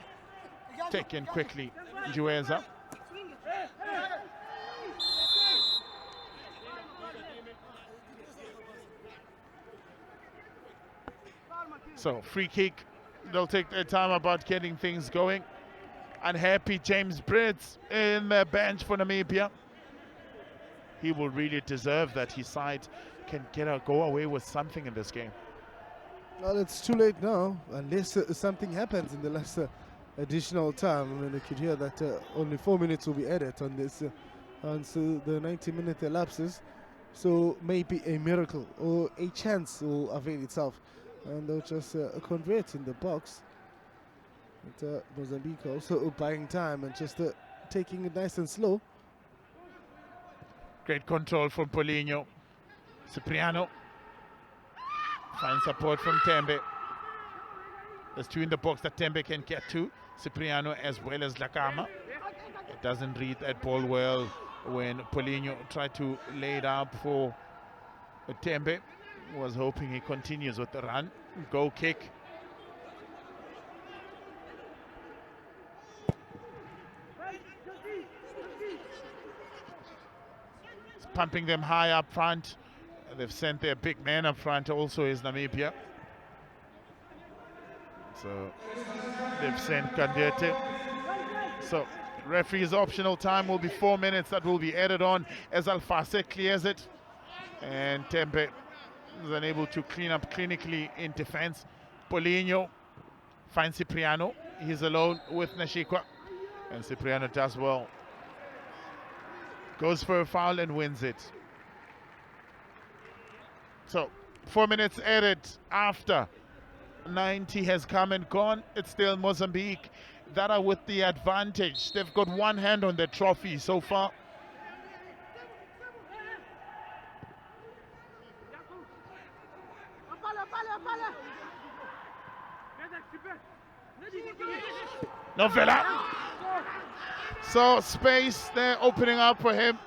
Taken quickly, Juenza. So free kick. They'll take their time about getting things going. unhappy James Brits in the bench for Namibia. He will really deserve that his side can go away with something in this game. Well, it's too late now, unless something happens in the last additional time. I mean, you could hear that only 4 minutes will be added on this, until the 90-minute elapses. So maybe a miracle or a chance will avail itself, and they'll just convert in the box. But Mozambique also buying time and just taking it nice and slow. Great control from Paulinho. Cipriano finds support from Tembe. There's two in the box that Tembe can get to. Cipriano as well as Lakama. It doesn't read that ball well when Paulinho tried to lay it up for Tembe. Was hoping he continues with the run. Goal kick. It's pumping them high up front. They've sent their big man up front also is Namibia. So they've sent Kandete. So referee's optional time will be 4 minutes. That will be added on as Alfase clears it. And Tembe is unable to clean up clinically in defense. Paulinho finds Cipriano. He's alone with Nashikwa. And Cipriano does well. Goes for a foul and wins it. So 4 minutes added after 90 has come and gone. It's still Mozambique that are with the advantage. They've got one hand on the trophy so far. Novella. So space there opening up for him.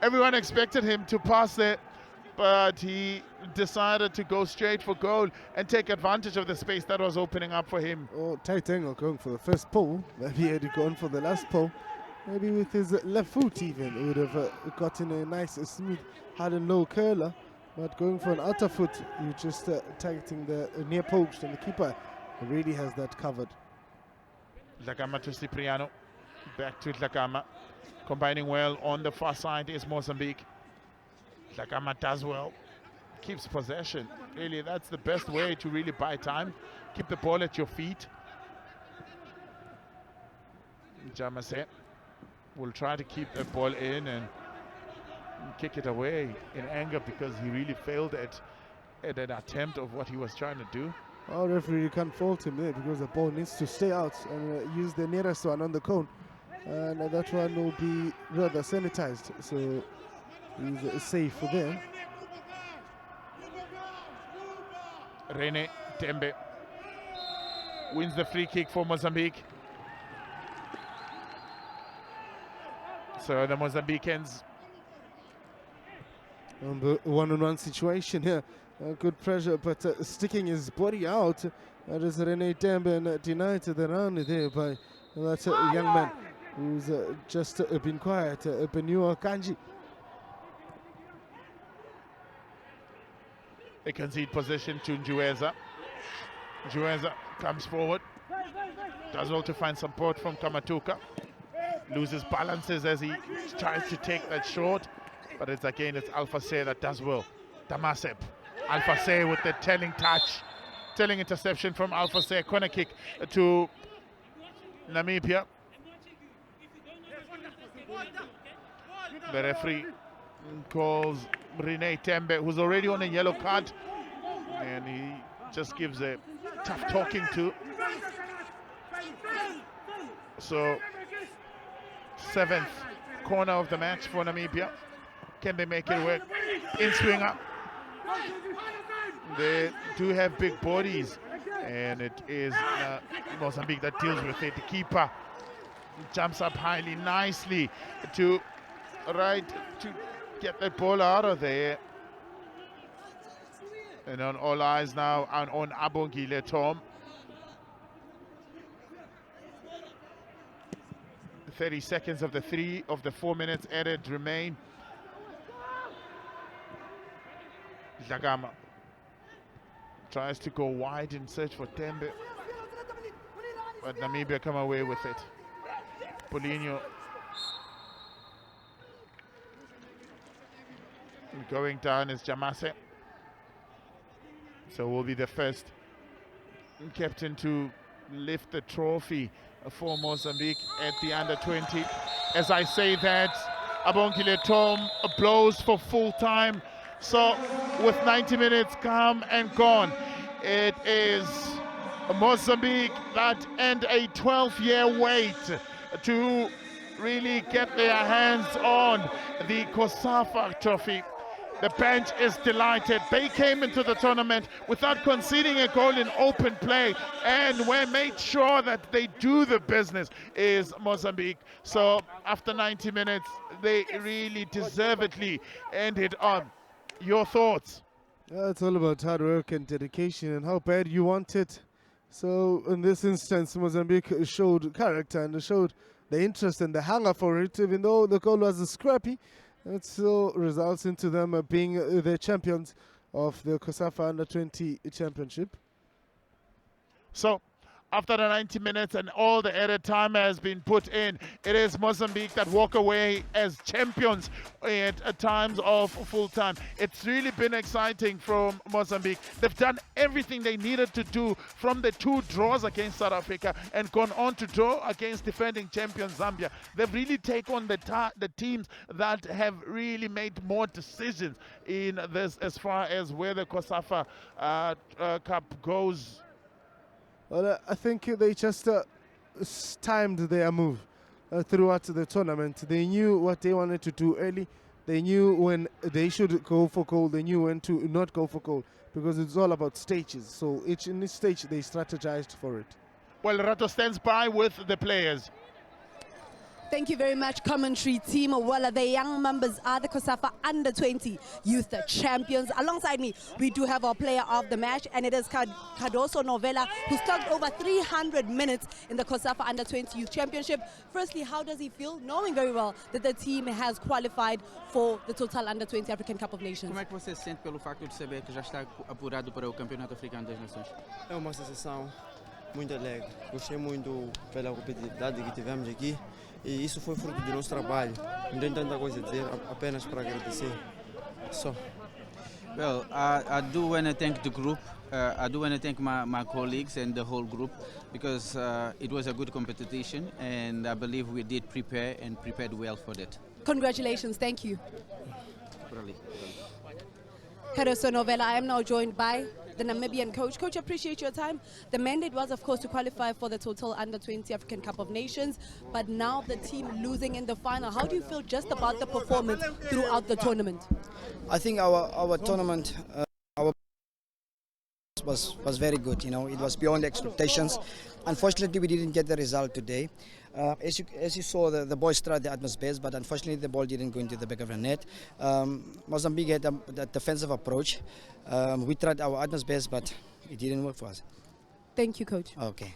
Everyone expected him to pass there, but he decided to go straight for goal and take advantage of the space that was opening up for him. Oh, tight angle going for the first pole. Maybe had he gone for the last pole. Maybe with his left foot even, he would have gotten a nice, smooth, hard and low curler. But going for an outer foot, you're just targeting the near post, and the keeper really has that covered. Lakama to Cipriano. Back to Lakama. Combining well on the far side is Mozambique. Lakama does well. Keeps possession. Really, that's the best way to really buy time. Keep the ball at your feet. Jamase will try to keep the ball in and kick it away in anger because he really failed at an attempt of what he was trying to do. Our referee can't fault him there because the ball needs to stay out and use the nearest one on the cone. And that one will be rather sanitized. So he's safe for there. Rene Tembe wins the free kick for Mozambique. So the Mozambicans on the one-on-one situation here. Good pressure, but sticking his body out. That is Rene Tembe, and denied the run there by that young man who's just been quiet, Benua Kanji. They concede possession to Njueza. Njueza comes forward. Does well to find support from Kamatuka. Loses balances as he tries to take that shot. But it's Alfase that does well. Damasep. Alfase with the telling touch. Telling interception from Alfase. Corner kick to Namibia. The referee calls Rene Tembe, who's already on a yellow card, and he just gives a tough talking to. So 7th corner of the match for Namibia. Can they make it work? In swinger. They do have big bodies, and it is Mozambique that deals with it. The keeper jumps up highly, nicely to get that ball out of there. And on all eyes now on Abongile Tom. 30 seconds of the 4 minutes added remain. Zagama tries to go wide in search for Tembe, but Namibia come away with it. Paulinho going down is Jamase. So will be the first captain to lift the trophy for Mozambique at the under-20. As I say that, Abongile Tom blows for full time. So with 90 minutes come and gone, it is Mozambique that end a 12-year wait to really get their hands on the COSAFA trophy. The bench is delighted. They came into the tournament without conceding a goal in open play, and we made sure that they do the business is Mozambique. So after 90 minutes, they really deservedly ended on. Your thoughts? Yeah, it's all about hard work and dedication and how bad you want it. So in this instance, Mozambique showed character and showed the interest and the hunger for it, even though the goal was scrappy. It still results into them being the champions of the COSAFA Under-20 Championship. So after the 90 minutes and all the added time has been put in, it is Mozambique that walk away as champions at times of full time. It's really been exciting from Mozambique. They've done everything they needed to do from the 2 draws against South Africa and gone on to draw against defending champion Zambia. They've really taken on the teams that have really made more decisions in this as far as where the COSAFA Cup goes. Well, I think they just timed their move throughout the tournament. They knew what they wanted to do early. They knew when they should go for goal. They knew when to not go for goal, because it's all about stages. So in each stage, they strategized for it. Well, Rato stands by with the players. Thank you very much, commentary team. Well, the young members are the COSAFA Under-20 Youth Champions. Alongside me, we do have our player of the match, and it is Cardoso Novella, who's clocked over 300 minutes in the COSAFA Under-20 Youth Championship. Firstly, how does he feel, knowing very well that the team has qualified for the Total Under-20 African Cup of Nations? Como é que você se sente pelo facto de saber que já está apurado para o Campeonato Africano das Nações? É uma sensação muito alegre. Gostei muito pela competitividade que tivemos aqui. E isso foi fruto do nosso trabalho. Não tem tanta coisa a dizer, apenas para agradecer. Só. Well, I do want to thank the group. I do want to thank my colleagues and the whole group, because it was a good competition, and I believe we did prepare and prepared well for that. Congratulations, thank you. Cardoso Novella, I am now joined by the Namibian coach. Coach, appreciate your time. The mandate was, of course, to qualify for the Total Under-20 African Cup of Nations, but now the team losing in the final. How do you feel just about the performance throughout the tournament? I think our tournament was very good. You know, it was beyond expectations. Unfortunately, we didn't get the result today. As you saw, the boys tried the utmost best, but unfortunately the ball didn't go into the back of the net. Mozambique had a defensive approach. We tried our utmost best, but it didn't work for us. Thank you, Coach. Okay.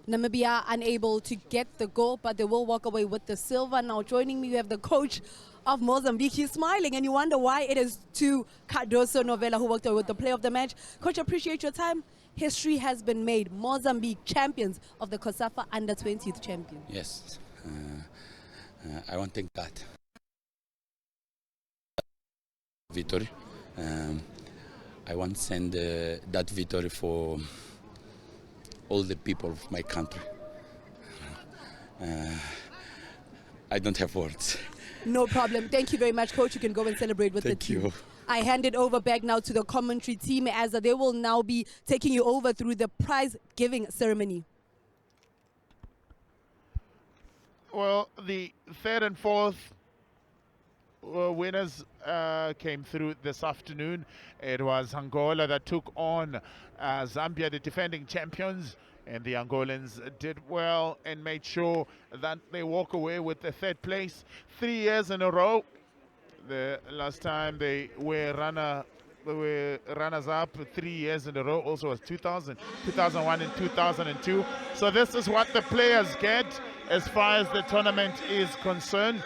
Namibia unable to get the goal, but they will walk away with the silver. Now joining me, we have the coach of Mozambique. He's smiling, and you wonder why. It is to Cardoso Novella, who walked away with the player of the match. Coach, appreciate your time. History has been made. Mozambique champions of the COSAFA Under-20 champion. Yes, I want to thank God. Victory. I want to send that victory for all the people of my country. I don't have words. No problem. Thank you very much, Coach. You can go and celebrate with the team. Thank you. I hand it over back now to the commentary team, as they will now be taking you over through the prize giving ceremony. Well, the third and fourth winners came through this afternoon. It was Angola that took on Zambia, the defending champions, and the Angolans did well and made sure that they walk away with the third place 3 years in a row. The last time they were runners-up 3 years in a row also was 2000, 2001 and 2002. So this is what the players get as far as the tournament is concerned.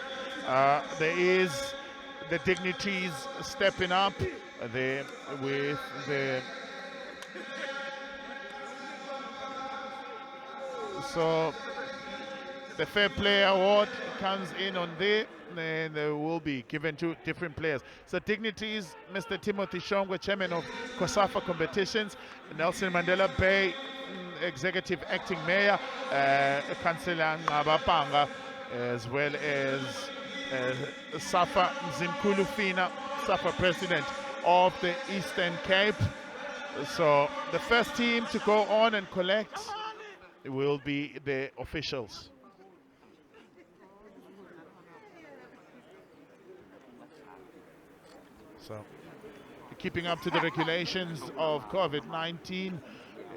There is the dignitaries stepping up there with the... So The Fair Play Award comes in on there, and they will be given to different players. So dignitaries, Mr. Timothy Shongwe, Chairman of COSAFA Competitions, Nelson Mandela Bay, Executive Acting Mayor, Councillor Ngabapanga, as well as Safa Mzimkulu Fina, Safa President of the Eastern Cape. So the first team to go on and collect will be the officials. So keeping up to the regulations of COVID-19,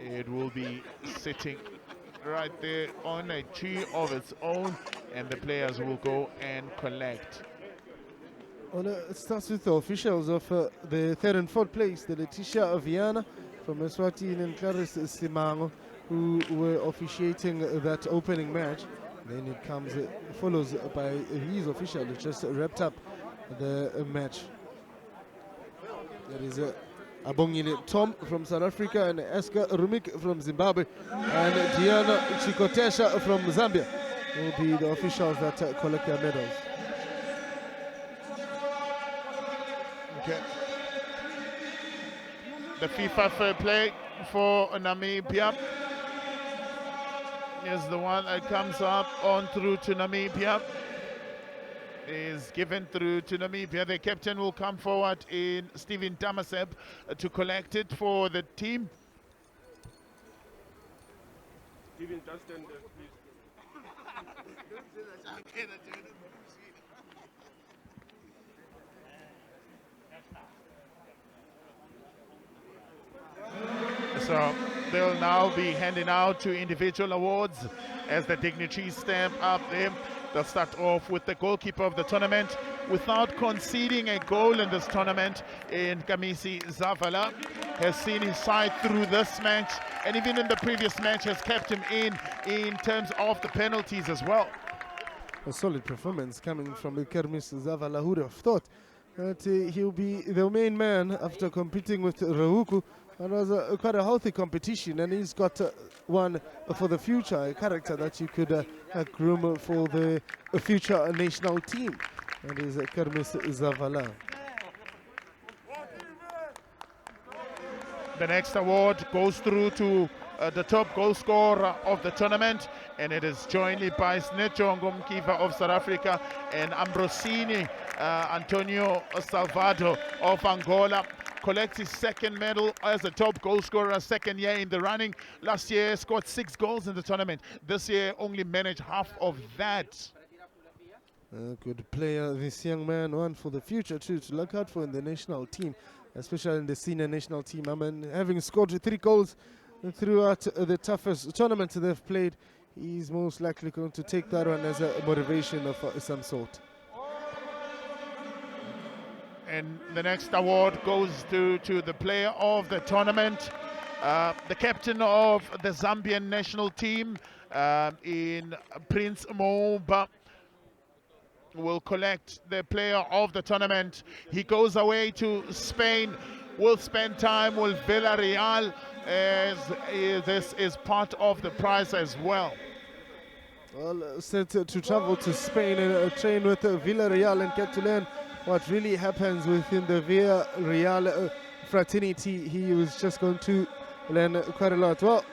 it will be sitting right there on a tree of its own, and the players will go and collect. Well, it starts with the officials of the third and fourth place, the Letitia Viana from Eswatini and Clarice Simango, who were officiating that opening match. Then it comes, follows by his official who just wrapped up the match. There is Abongile Tom from South Africa and Eska Rumik from Zimbabwe, and Diana Chikotesha from Zambia will be the officials that collect their medals. Okay. The FIFA Fair Play for Namibia is the one that comes up on through to Namibia. Is given through to Namibia. The captain will come forward in Stephen Tamaseb to collect it for the team. Stephen, just stand there, please. So they'll now be handing out to individual awards as the dignitaries stamp up there. They'll start off with the goalkeeper of the tournament. Without conceding a goal in this tournament, in Kamisi Zavala has seen his side through this match, and even in the previous match has kept him in terms of the penalties as well. A solid performance coming from Kermis Zavala. Who would have thought that he'll be the main man after competing with Rahuku. It was quite a healthy competition, and he's got one for the future, a character that you could groom for the future national team. And is Kermis Zavala. The next award goes through to the top goal scorer of the tournament, and it is jointly by Snejongo Mkiva of South Africa and Ambrosini Antonio Salvador of Angola. Collects his second medal as a top goal scorer, second year in the running. Last year scored 6 goals in the tournament. This year only managed half of that. A good player, this young man, one for the future too, to look out for in the national team, especially in the senior national team. I mean, having scored 3 goals throughout the toughest tournament they've played, he's most likely going to take that one as a motivation of some sort. And the next award goes to the player of the tournament, the captain of the Zambian national team in Prince Moba will collect the player of the tournament. He goes away to Spain, will spend time with Villarreal, as this is part of the prize as well. Well, set to travel to Spain and train with Villarreal and get to learn what really happens within the Villarreal fraternity. He was just going to learn quite a lot. Well,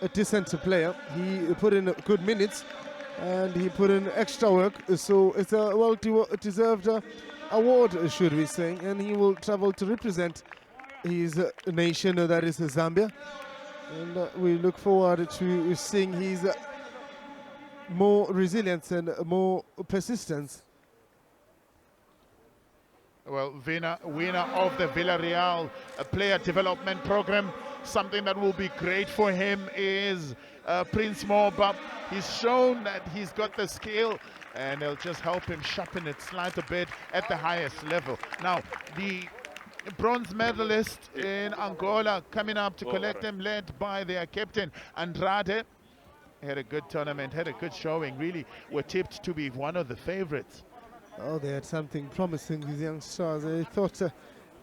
a decent player. He put in good minutes and he put in extra work. So it's a well-deserved award, should we say. And he will travel to represent his nation, that is Zambia. And we look forward to seeing his more resilience and more persistence. Well, winner of the Villarreal player development program. Something that will be great for him is Prince Moba. He's shown that he's got the skill, and it'll just help him sharpen it slightly a bit at the highest level. Now, the bronze medalist in Angola coming up to collect them, led by their captain Andrade. Had a good tournament, had a good showing. Really were tipped to be one of the favorites. Oh, they had something promising, these young stars. I thought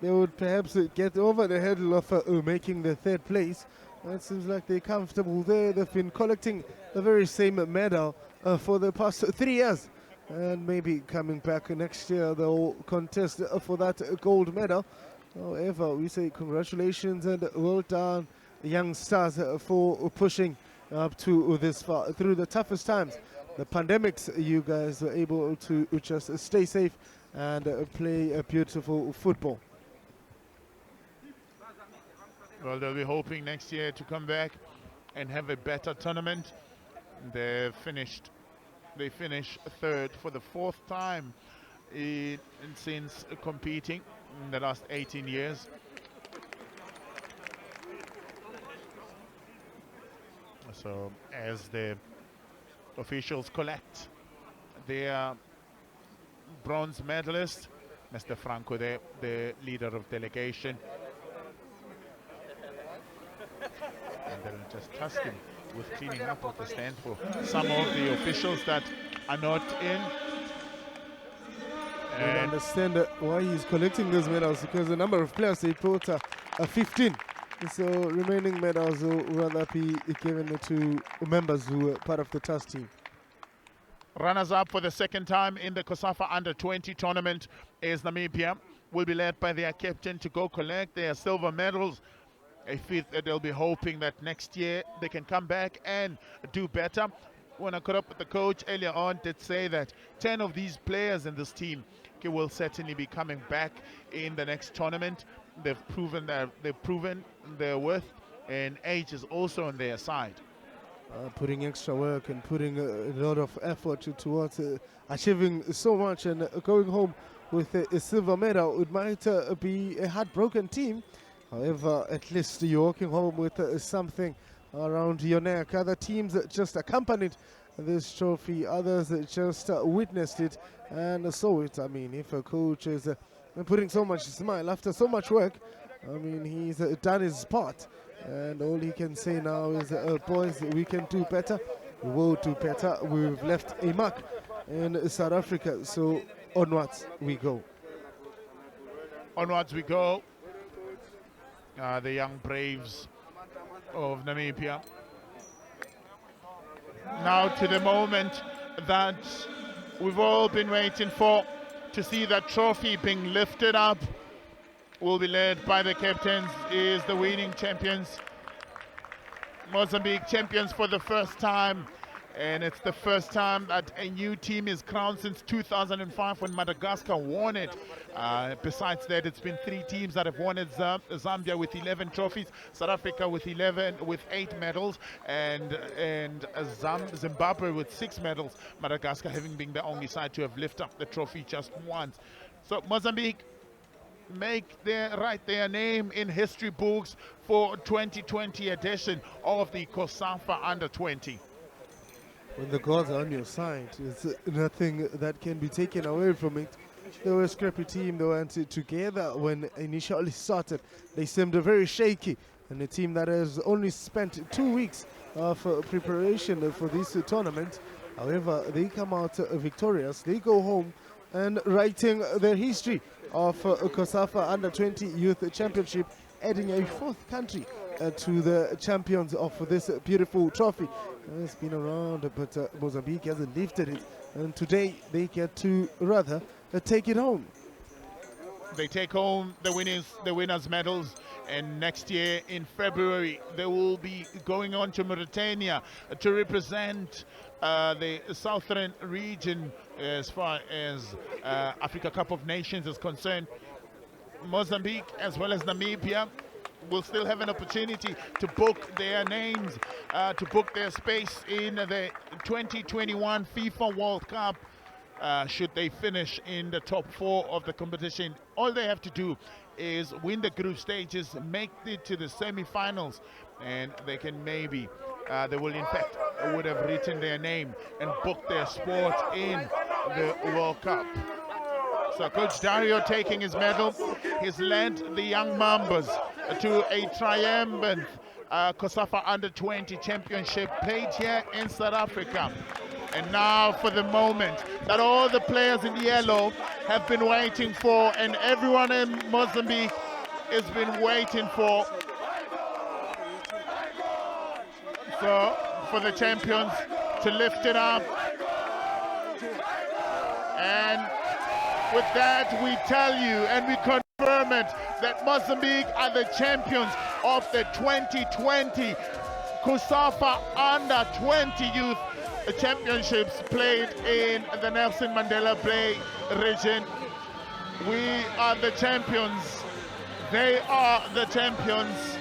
they would perhaps get over the hurdle of making the 3rd place. It seems like they're comfortable there. They've been collecting the very same medal for the past 3 years. And maybe coming back next year, they'll contest for that gold medal. However, we say congratulations and well done, young stars, for pushing up to this far. Through the toughest times, the pandemics, you guys were able to just stay safe and play a beautiful football. Well, they'll be hoping next year to come back and have a better tournament. They finish third for the 4th time since competing in the last 18 years. So as the officials collect their bronze medalist, Mr. Franco, the leader of delegation, and they'll just task him with cleaning up of the stand for some of the officials that are not in. I don't understand why he's collecting those medals, because the number of players they put are 15. So remaining medals will rather be given to members who were part of the task team. Runners-up for the 2nd time in the COSAFA Under-20 tournament is Namibia. Will be led by their captain to go collect their silver medals. I feel that they'll be hoping that next year they can come back and do better. When I caught up with the coach earlier on, did say that 10 of these players in this team will certainly be coming back in the next tournament. They've proven their worth, and age is also on their side. Putting extra work and putting a lot of effort towards achieving so much and going home with a silver medal. It might be a heartbroken team. However, at least you're walking home with something around your neck. Other teams just accompanied this trophy, others just witnessed it and saw it. I mean, if a coach is putting so much smile after so much work, I mean, he's done his part. And all he can say now is, boys, we can do better. We will do better. We've left a mark in South Africa, so onwards we go. Onwards we go. The young Braves of Namibia. Now to the moment that we've all been waiting for, to see that trophy being lifted up. Will be led by the captains, is the winning champions. Mozambique champions for the 1st time, and it's the 1st time that a new team is crowned since 2005 when Madagascar won it. Besides that, it's been 3 teams that have won it. Zambia with 11 trophies, South Africa with 8 medals, and Zimbabwe with 6 medals. Madagascar having been the only side to have lifted up the trophy just once. So Mozambique write their name in history books for 2020 edition of the COSAFA Under-20. When the gods are on your side, it's nothing that can be taken away from it. They were a scrappy team. They went together when initially started. They seemed very shaky, and a team that has only spent 2 weeks of preparation for this tournament. However, they come out victorious. They go home and writing their history of COSAFA Under-20 Youth Championship, adding a 4th country to the champions of this beautiful trophy. It's been around, but Mozambique hasn't lifted it, and today they get to rather take it home. They take home the winners' medals, and next year in February they will be going on to Mauritania to represent the southern region as far as Africa Cup of Nations is concerned. Mozambique as well as Namibia will still have an opportunity to book their names, to book their space in the 2021 FIFA World Cup. Should they finish in the top 4 of the competition, all they have to do is win the group stages, make it to the semi-finals, and they can maybe, they will in fact would have written their name and booked their spot in the World Cup. So Coach Dario taking his medal. He's led the young Mambas to a triumphant COSAFA Under-20 championship played here in South Africa. And now for the moment that all the players in yellow have been waiting for, and everyone in Mozambique has been waiting for. So for the champions to lift it up And with that, we tell you and we confirm it that Mozambique are the champions of the 2020 COSAFA Under 20 Youth Championships played in the Nelson Mandela Bay region. We are the champions. They are the champions.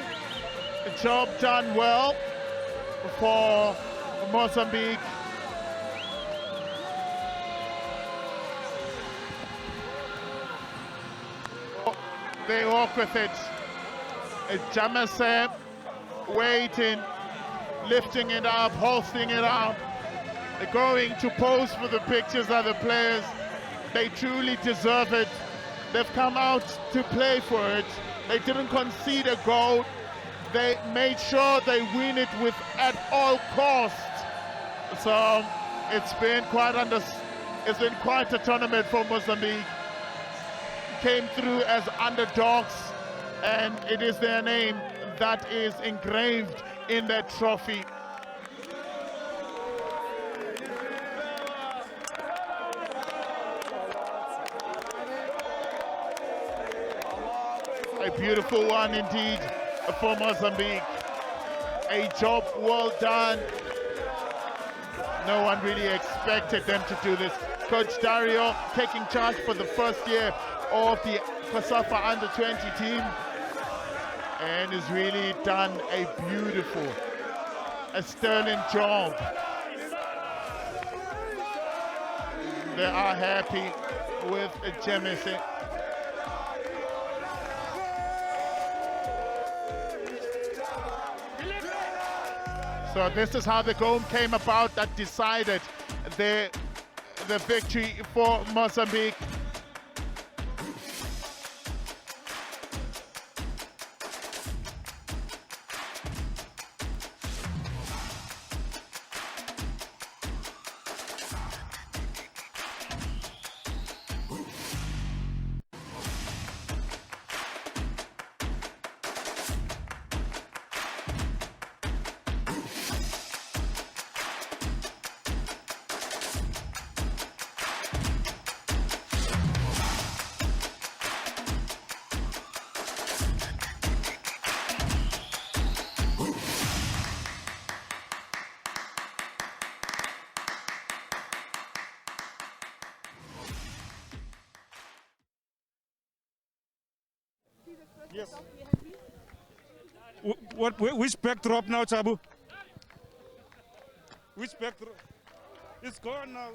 Job done well for Mozambique. They walk with it. Jamase waiting, lifting it up, hoisting it up. They're going to pose for the pictures of the players. They truly deserve it. They've come out to play for it. They didn't concede a goal. They made sure they win it with at all costs. So it's been quite a tournament for Mozambique. Came through as underdogs, and it is their name that is engraved in that trophy. A beautiful one indeed for Mozambique. A job well done. No one really expected them to do this. Coach Dario taking charge for the first year of the COSAFA Under 20 team, and has really done a sterling job. They are happy with Jamese. So this is how the goal came about that decided the victory for Mozambique. Yes. Which backdrop now, Chabu? Which backdrop? It's gone now.